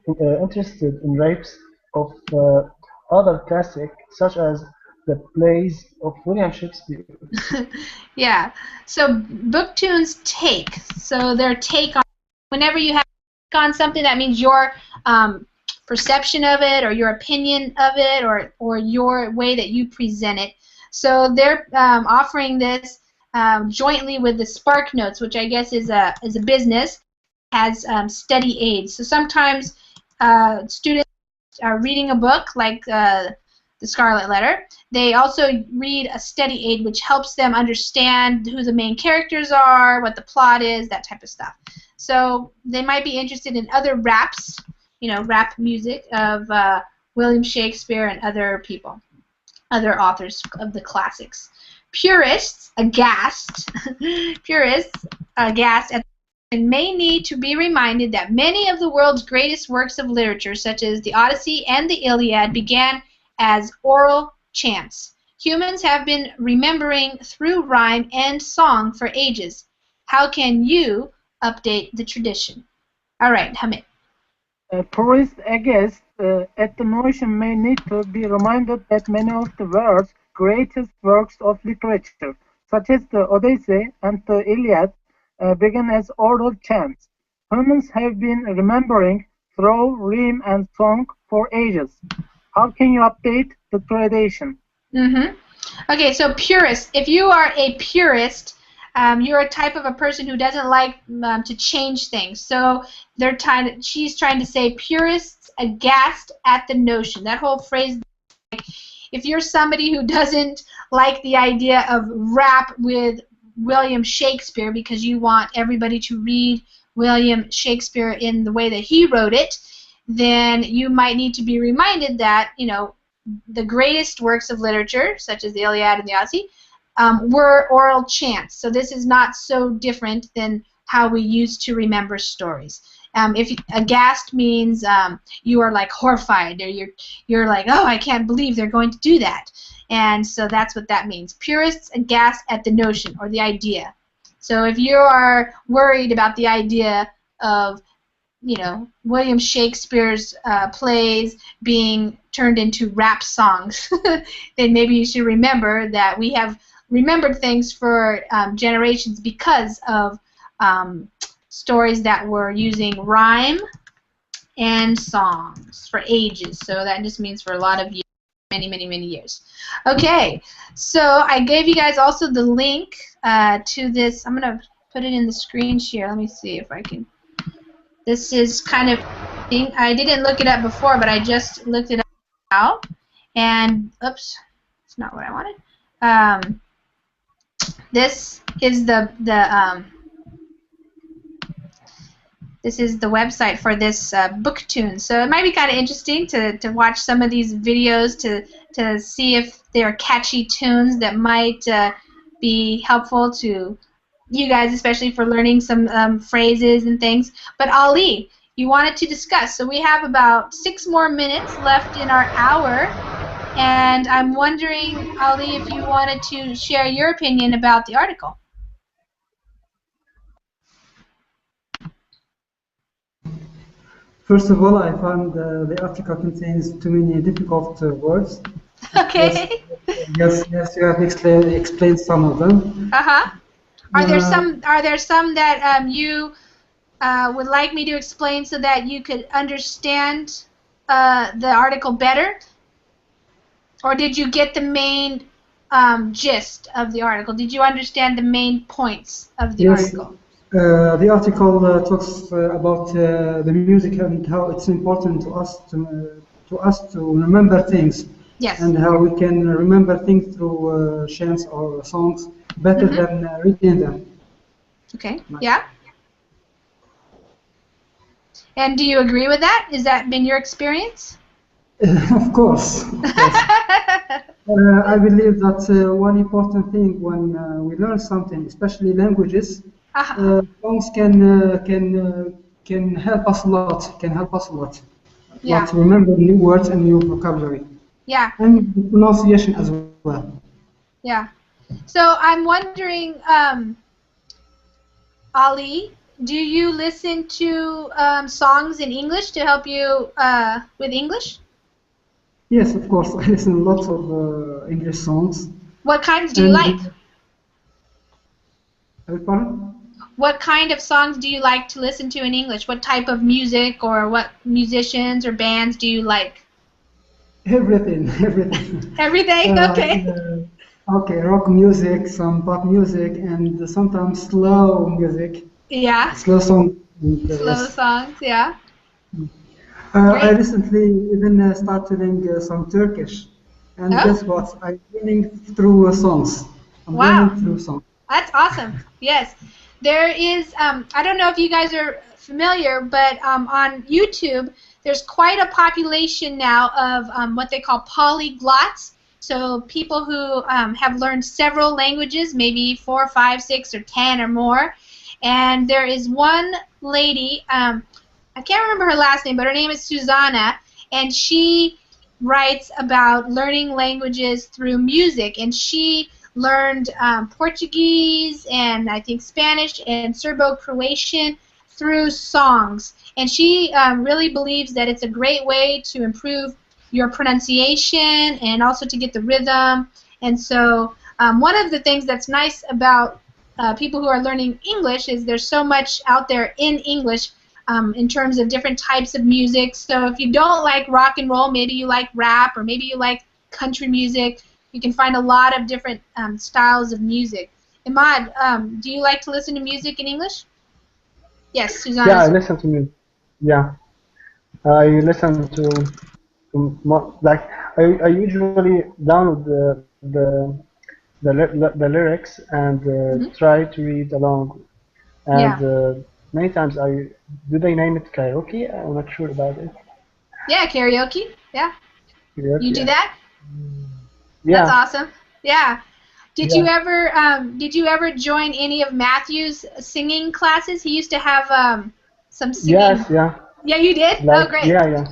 interested in rapes of other classics, such as the plays of William Shakespeare. Yeah. So Booktunes' take. So their take on, whenever you have on something, that means your perception of it, or your opinion of it, or your way that you present it. So they're offering this jointly with the Spark Notes, which I guess is a business, has study aids. So sometimes students are reading a book like The Scarlet Letter. They also read a study aid, which helps them understand who the main characters are, what the plot is, that type of stuff. So they might be interested in other raps rap music of William Shakespeare and other people, other authors of the classics. Purists, aghast, purists, aghast at may need to be reminded that many of the world's greatest works of literature, such as the Odyssey and the Iliad, began as oral chants. Humans have been remembering through rhyme and song for ages. How can you update the tradition? All right, Hamid. Purists aghast at the notion may need to be reminded that many of the world's greatest works of literature, such as the Odyssey and the Iliad, began as oral chants. Humans have been remembering through rhyme and song for ages. How can you update the tradition? Okay, so purist. If you are a purist, you're a type of a person who doesn't like to change things. So she's trying to say purists aghast at the notion. That whole phrase, if you're somebody who doesn't like the idea of rap with William Shakespeare because you want everybody to read William Shakespeare in the way that he wrote it, then you might need to be reminded that, the greatest works of literature, such as the Iliad and the Odyssey, were oral chants. So this is not so different than how we used to remember stories. If aghast means you are like horrified, or you're like, oh, I can't believe they're going to do that. And so that's what that means. Purists aghast at the notion or the idea. So if you are worried about the idea of, William Shakespeare's plays being turned into rap songs, then maybe you should remember that we have remembered things for generations because of stories that were using rhyme and songs for ages. So that just means for a lot of years. Many, many, many years. Okay, so I gave you guys also the link to this. I'm going to put it in the screen share. Let me see if I can. This is kind of, I didn't look it up before, but I just looked it up now. And, oops, it's not what I wanted. This is this is the website for this BookTune. So it might be kind of interesting to watch some of these videos to see if they're catchy tunes that might be helpful to you guys, especially for learning some phrases and things. But Ali, you wanted to discuss. So we have about 6 more minutes left in our hour. And I'm wondering, Ali, if you wanted to share your opinion about the article. First of all, I found the article contains too many difficult words. Okay. Yes, you have explained some of them. Are there some that you would like me to explain so that you could understand the article better? Or did you get the main gist of the article? Did you understand the main points of the article? The article talks about the music and how it's important to us to remember things. Yes. And how we can remember things through chants or songs better than reading them. Okay. Yeah. And do you agree with that? Has that been your experience? Of course. I believe that one important thing when we learn something, especially languages, songs can help us a lot. Yeah. To remember new words and new vocabulary. Yeah. And pronunciation as well. Yeah. So I'm wondering, Ali, do you listen to songs in English to help you with English? Yes, of course. I listen lots of English songs. What kinds do you like? Pardon? What kind of songs do you like to listen to in English? What type of music or what musicians or bands do you like? Everything. Everything? Okay. Okay, rock music, some pop music, and sometimes slow music. Yeah. Slow songs. Slow songs, yeah. I recently even started learning some Turkish. And guess what? I'm learning through songs. Wow. Learning through songs. That's awesome. Yes. There is, I don't know if you guys are familiar, but on YouTube, there's quite a population now of what they call polyglots. So people who have learned several languages, maybe 4, 5, 6, or 10 or more. And there is one lady, I can't remember her last name, but her name is Susanna, and she writes about learning languages through music. And she learned Portuguese and I think Spanish and Serbo-Croatian through songs. And she really believes that it's a great way to improve your pronunciation and also to get the rhythm. And so one of the things that's nice about people who are learning English is there's so much out there in English in terms of different types of music. So if you don't like rock and roll, maybe you like rap, or maybe you like country music, you can find a lot of different styles of music. Imad, do you like to listen to music in English? Yes, Susanna. Yeah, I listen to music. Yeah, I listen like I usually download the lyrics and try to read along. And many times do they name it karaoke? I'm not sure about it. Yeah, karaoke. Yeah. Karaoke, You do that? Yeah. That's awesome. Yeah. Did you ever join any of Matthew's singing classes? He used to have some singing. Yes, yeah. Yeah, you did? Like, oh, great. Yeah.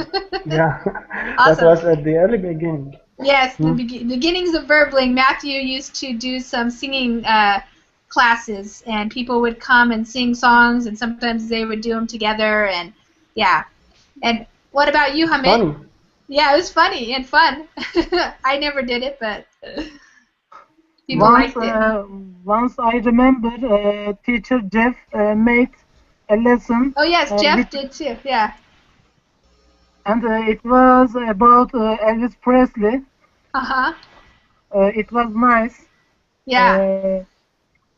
Awesome. That was at the early beginning. Yes, the beginnings of Verbling. Matthew used to do some singing classes, and people would come and sing songs, and sometimes they would do them together, and yeah. And what about you, Hamid? Funny. Yeah, it was funny and fun. I never did it, but people liked it. Once I remember teacher Jeff made a lesson. Oh yes, Jeff did too, yeah. And it was about Elvis Presley. Uh-huh. It was nice. Yeah.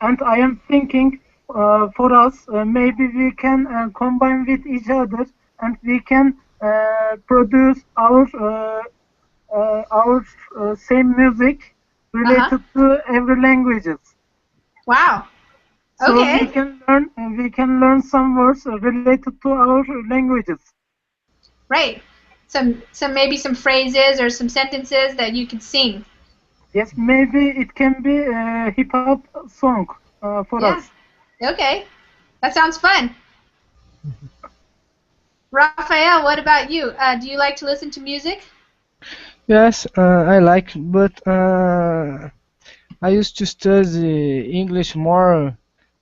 And I am thinking for us, maybe we can combine with each other, and we can produce our same music related to every languages. Wow. So okay. we can learn some words related to our languages. Right. Maybe some phrases or some sentences that you could sing. Yes, maybe it can be a hip hop song for us. Okay. That sounds fun. Raphael, what about you? Do you like to listen to music? Yes, I like, but I used to study English more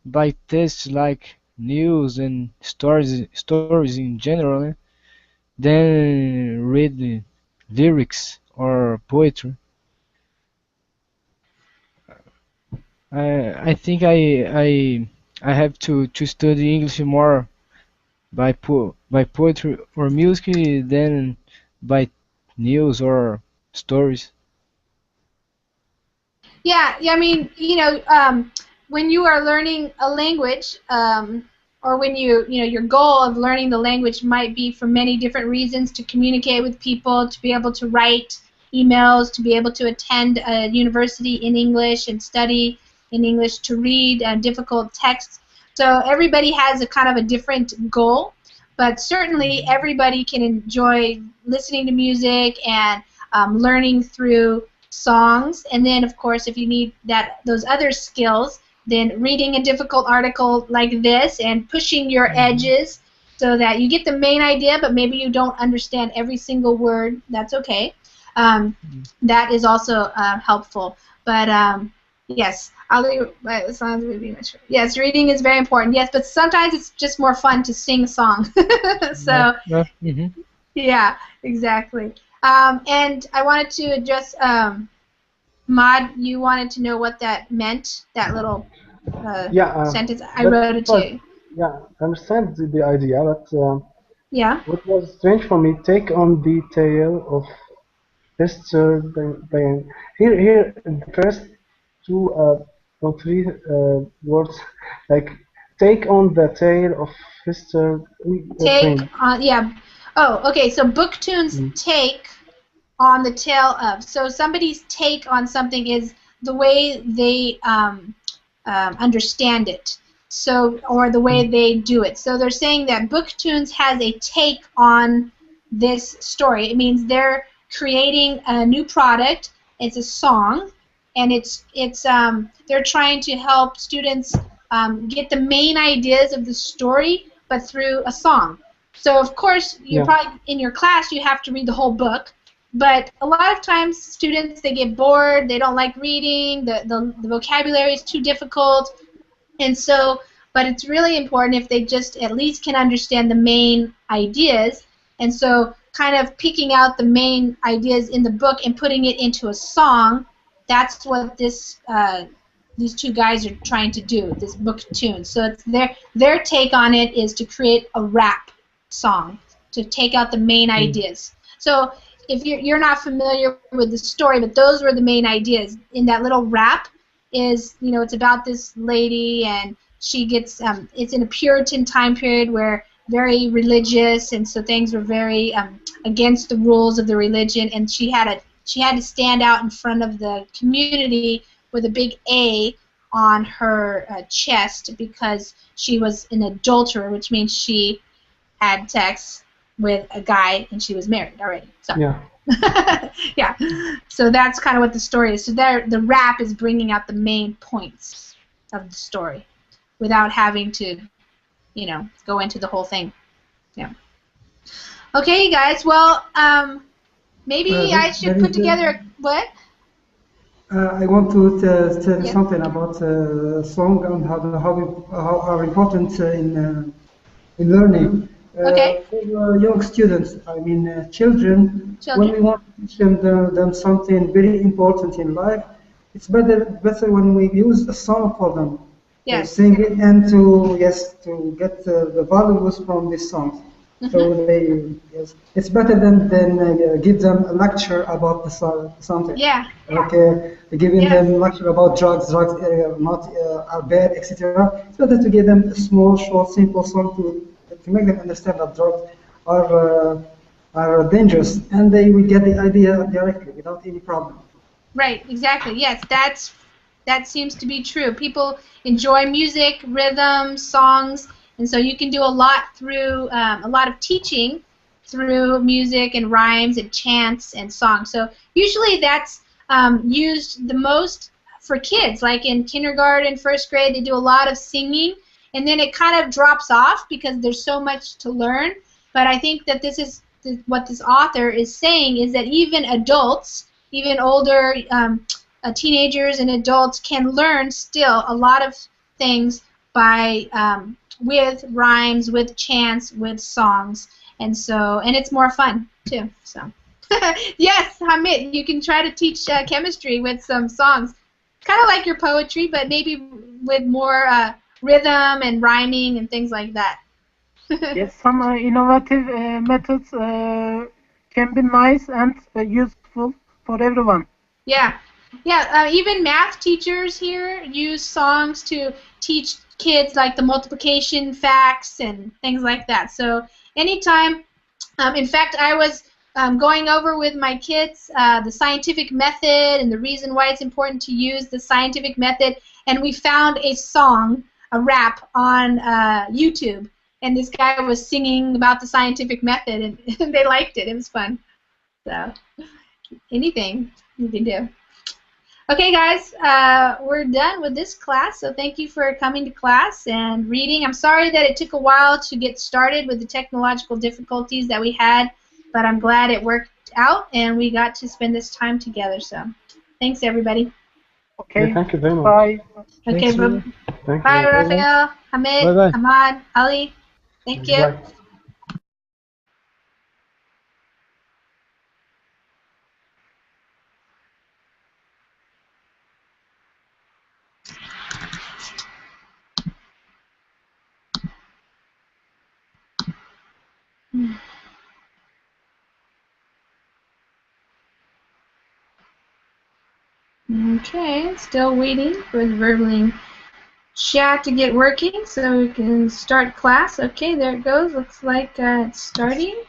by taste, like news and stories in general, than read lyrics or poetry. I think I have to study English more by poetry or music than by news or stories. Yeah, I mean, when you are learning a language, or when your goal of learning the language might be for many different reasons, to communicate with people, to be able to write emails, to be able to attend a university in English and study in English, to read difficult texts. So everybody has a kind of a different goal, but certainly everybody can enjoy listening to music and learning through songs. And then, of course, if you need those other skills, then reading a difficult article like this and pushing your edges so that you get the main idea, but maybe you don't understand every single word. That's okay. That is also helpful. But yes, yes, reading is very important. Yes, but sometimes it's just more fun to sing a song. So yeah, exactly. And I wanted to address, Maud, you wanted to know what that meant, that little sentence. I wrote it to you. Yeah, I understand the idea, but yeah. What was strange for me, take on the tale of Mr. Bayan. Here, the first two or three words, like take on the tale of Mr. Take on, yeah. Oh, okay. So Booktoon's take on the tale of. So somebody's take on something is the way they understand it. So, or the way they do it. So they're saying that Booktoons has a take on this story. It means they're creating a new product. It's a song, and they're trying to help students get the main ideas of the story, but through a song. So of course, you're probably in your class you have to read the whole book, but a lot of times students, they get bored, they don't like reading, the vocabulary is too difficult, and so, but it's really important if they just at least can understand the main ideas, and so kind of picking out the main ideas in the book and putting it into a song, that's what these two guys are trying to do, this book tune. So it's their take on it is to create a rap song, to take out the main ideas. So if you're not familiar with the story, but those were the main ideas. In that little rap is, it's about this lady, and she gets, it's in a Puritan time period where very religious, and so things were very against the rules of the religion, and she had to stand out in front of the community with a big A on her chest because she was an adulterer, which means she had sex with a guy and she was married already. So Yeah. yeah. So that's kind of what the story is. So the rap is bringing out the main points of the story without having to, go into the whole thing. Yeah. Okay, guys. Well, maybe I should put together what? I want to tell Yeah. something about song and how are important in learning. Okay. For young students, I mean children, when Children. we want to teach them something very important in life, it's better when we use a song for them to Yes. sing it and to get the values from this song. So it's better than give them a lecture about something. Yeah. Okay, giving Yes. them lecture about drugs not are bad, etc. It's better to give them a small, short, simple song to make them understand that drugs are dangerous, and they will get the idea directly without any problem. Right, exactly. Yes, that seems to be true. People enjoy music, rhythm, songs, and so you can do a lot through a lot of teaching through music and rhymes and chants and songs. So usually that's used the most for kids, like in kindergarten, first grade, they do a lot of singing, and then it kind of drops off because there's so much to learn. But I think that this is what this author is saying is that even adults, even older teenagers and adults can learn still a lot of things by with rhymes, with chants, with songs, and it's more fun too. So yes, Hamid, you can try to teach chemistry with some songs, kind of like your poetry, but maybe with more rhythm and rhyming and things like that. Yes, some innovative methods can be nice and useful for everyone. Yeah, yeah. Even math teachers here use songs to teach kids like the multiplication facts and things like that. So anytime, in fact, I was going over with my kids the scientific method and the reason why it's important to use the scientific method, and we found a song, a rap on YouTube, and this guy was singing about the scientific method, and, and they liked it. It was fun. So anything you can do. Okay, guys, we're done with this class, so thank you for coming to class and reading. I'm sorry that it took a while to get started with the technological difficulties that we had, but I'm glad it worked out and we got to spend this time together. So, thanks, everybody. Okay. Yeah, thank you very much. Bye. Okay, Thank bye, you. Rafael, Hamid, Bye-bye. Ahmad, Ali. Thank you. Bye. Okay, still waiting for the Verbling chat to get working so we can start class. Okay, there it goes. Looks like it's starting.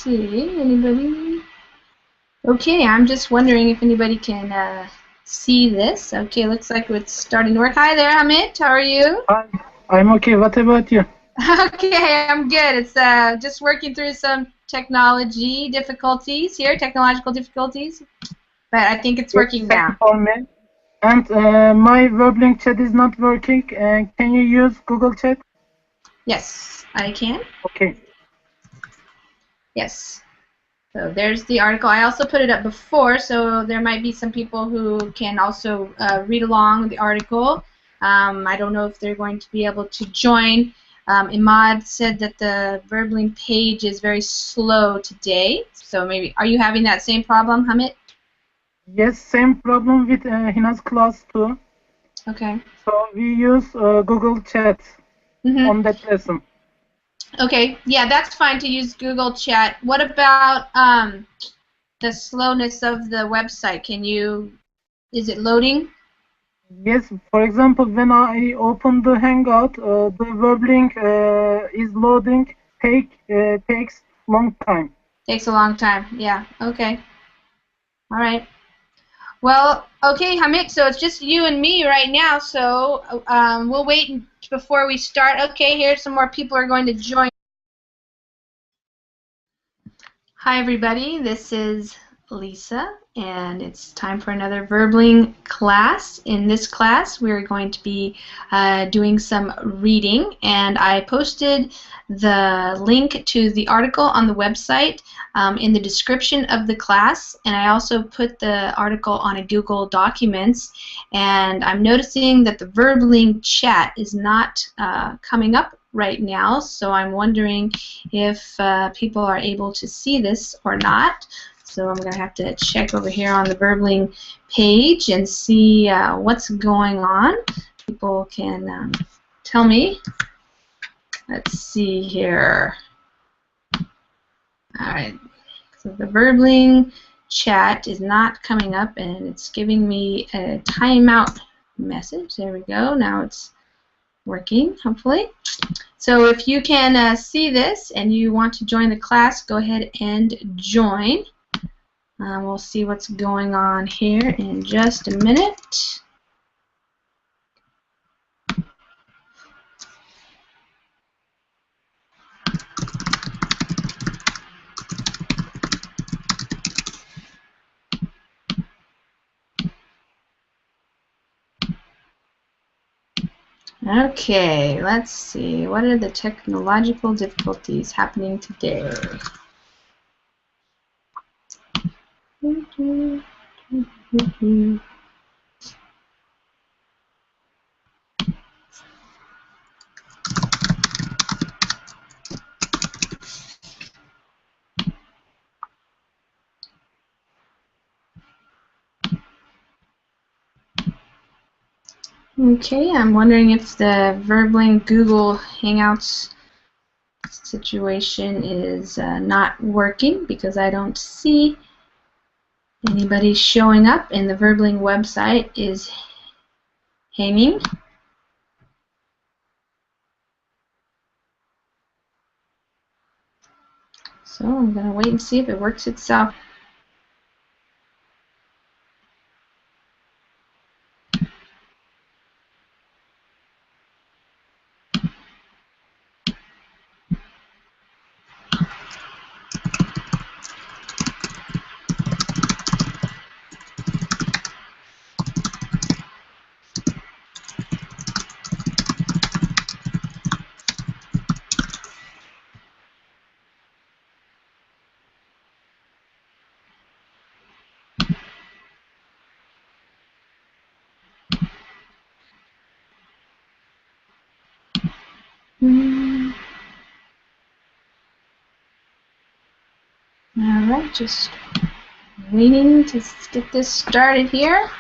see. Anybody? Okay, I'm just wondering if anybody can see this. Okay, looks like it's starting to work. Hi there, Hamid. How are you? Hi, I'm okay. What about you? Okay, I'm good. It's just working through some technological difficulties, but I think it's working Thank you now. for me. And my Verbling chat is not working. Can you use Google Chat? Yes, I can. Okay. Yes. So there's the article. I also put it up before, so there might be some people who can also read along the article. I don't know if they're going to be able to join. Imad said that the Verbling page is very slow today. So maybe, are you having that same problem, Hamid? Yes, same problem with Hina's class too. Okay. So we use Google Chat on that lesson. Okay, yeah, that's fine to use Google Chat. What about the slowness of the website? Is it loading? Yes, for example, when I open the Hangout, the Verbling is loading, takes long time. Takes a long time, yeah, okay. All right. Well, okay, Hamid, so it's just you and me right now, so we'll wait before we start. Okay, here's some more people are going to join. Hi, everybody. This is Lisa, and it's time for another Verbling class. In this class, we're going to be doing some reading, and I posted the link to the article on the website in the description of the class, and I also put the article on a Google Documents, and I'm noticing that the Verbling chat is not coming up right now, so I'm wondering if people are able to see this or not. So I'm going to have to check over here on the Verbling page and see what's going on. People can tell me. Let's see here. Alright, so the Verbling chat is not coming up, and it's giving me a timeout message. There we go. Now it's working, hopefully. So if you can see this and you want to join the class, go ahead and join. We'll see what's going on here in just a minute. Okay, let's see. What are the technological difficulties happening today? Okay, I'm wondering if the Verbling Google Hangouts situation is not working because I don't see anybody showing up, and the Verbling website is hanging. So I'm going to wait and see if it works itself. Alright, just waiting to get this started here.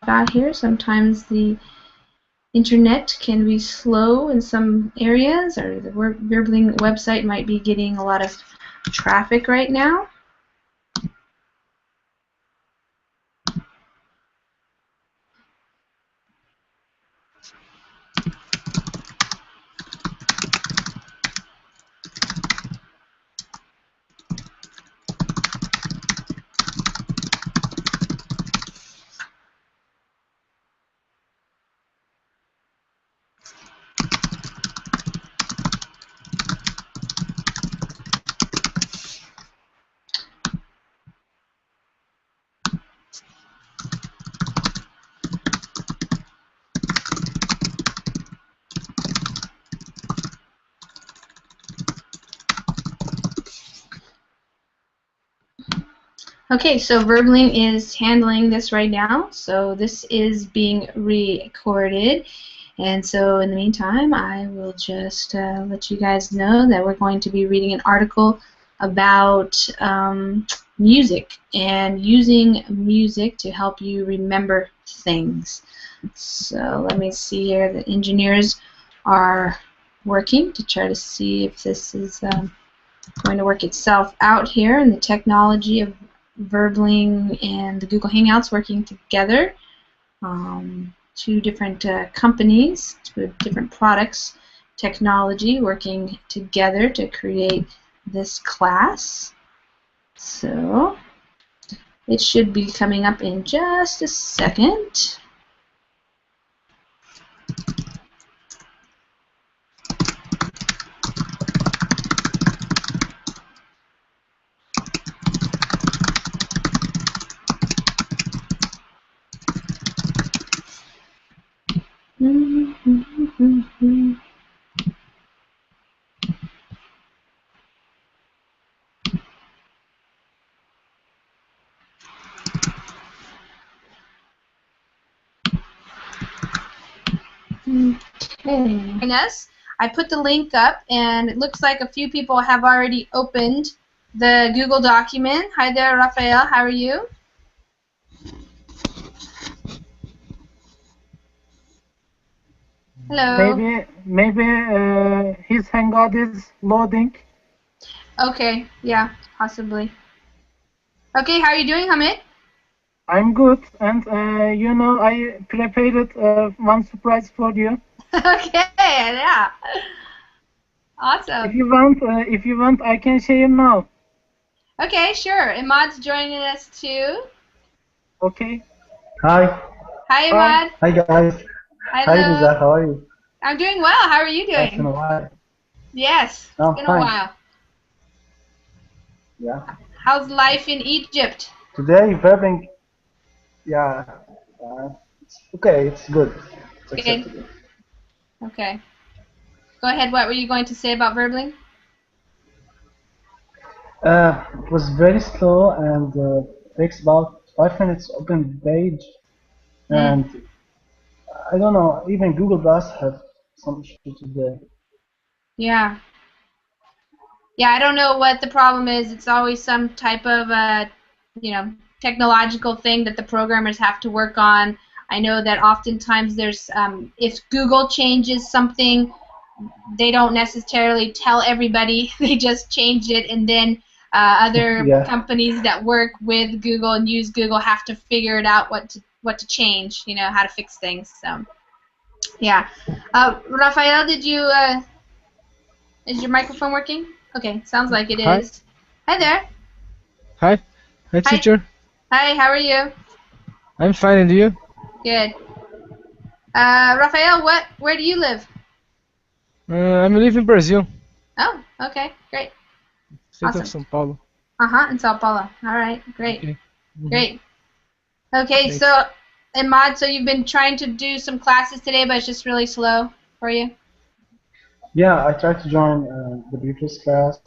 out here. Sometimes the internet can be slow in some areas, or the Verbling website might be getting a lot of traffic right now. Okay, so Verbling is handling this right now. So this is being recorded. And so in the meantime, I will just let you guys know that we're going to be reading an article about music and using music to help you remember things. So let me see here. The engineers are working to try to see if this is going to work itself out here, and the technology of Verbling and the Google Hangouts working together. Two different companies, two different products, technology working together to create this class. So it should be coming up in just a second. Okay. I put the link up, and it looks like a few people have already opened the Google document. Hi there, Rafael. How are you? Hello. Maybe his Hangout is loading. Okay, yeah, possibly. Okay, how are you doing, Hamid? I'm good, and you know, I prepared one surprise for you. Okay, yeah. Awesome. If you want, I can share now. Okay, sure. Imad's joining us too. Okay. Hi. Hi, Imad. Hi guys. Hi Hello. Lisa, how are you? I'm doing well. How are you doing? It's been a while. Yes, it's I'm been fine. a while. Yeah. How's life in Egypt? Today, Verbling, yeah, it's okay, it's good. It's Good. acceptable. Okay. Go ahead. What were you going to say about Verbling? It was very slow and takes about 5 minutes to open the page. And I don't know, even Google Docs have some issue today. Yeah. Yeah, I don't know what the problem is. It's always some type of, technological thing that the programmers have to work on. I know that oftentimes there's, if Google changes something, they don't necessarily tell everybody. They just change it, and then other Yeah. companies that work with Google and use Google have to figure it out what to change. How to fix things. So, yeah. Rafael, is your microphone working? Okay, sounds like it Hi. is. Hi there. Hi. Hi, Hi. teacher. Hi. How are you? I'm fine, and you? Good. Rafael, where do you live? I'm living in Brazil, Oh, okay, great. state of Awesome. São Paulo. In Sao Paulo. All right, great. Okay. Great. Okay, Thanks. so, Imad, so you've been trying to do some classes today, but it's just really slow for you? Yeah, I tried to join the previous class,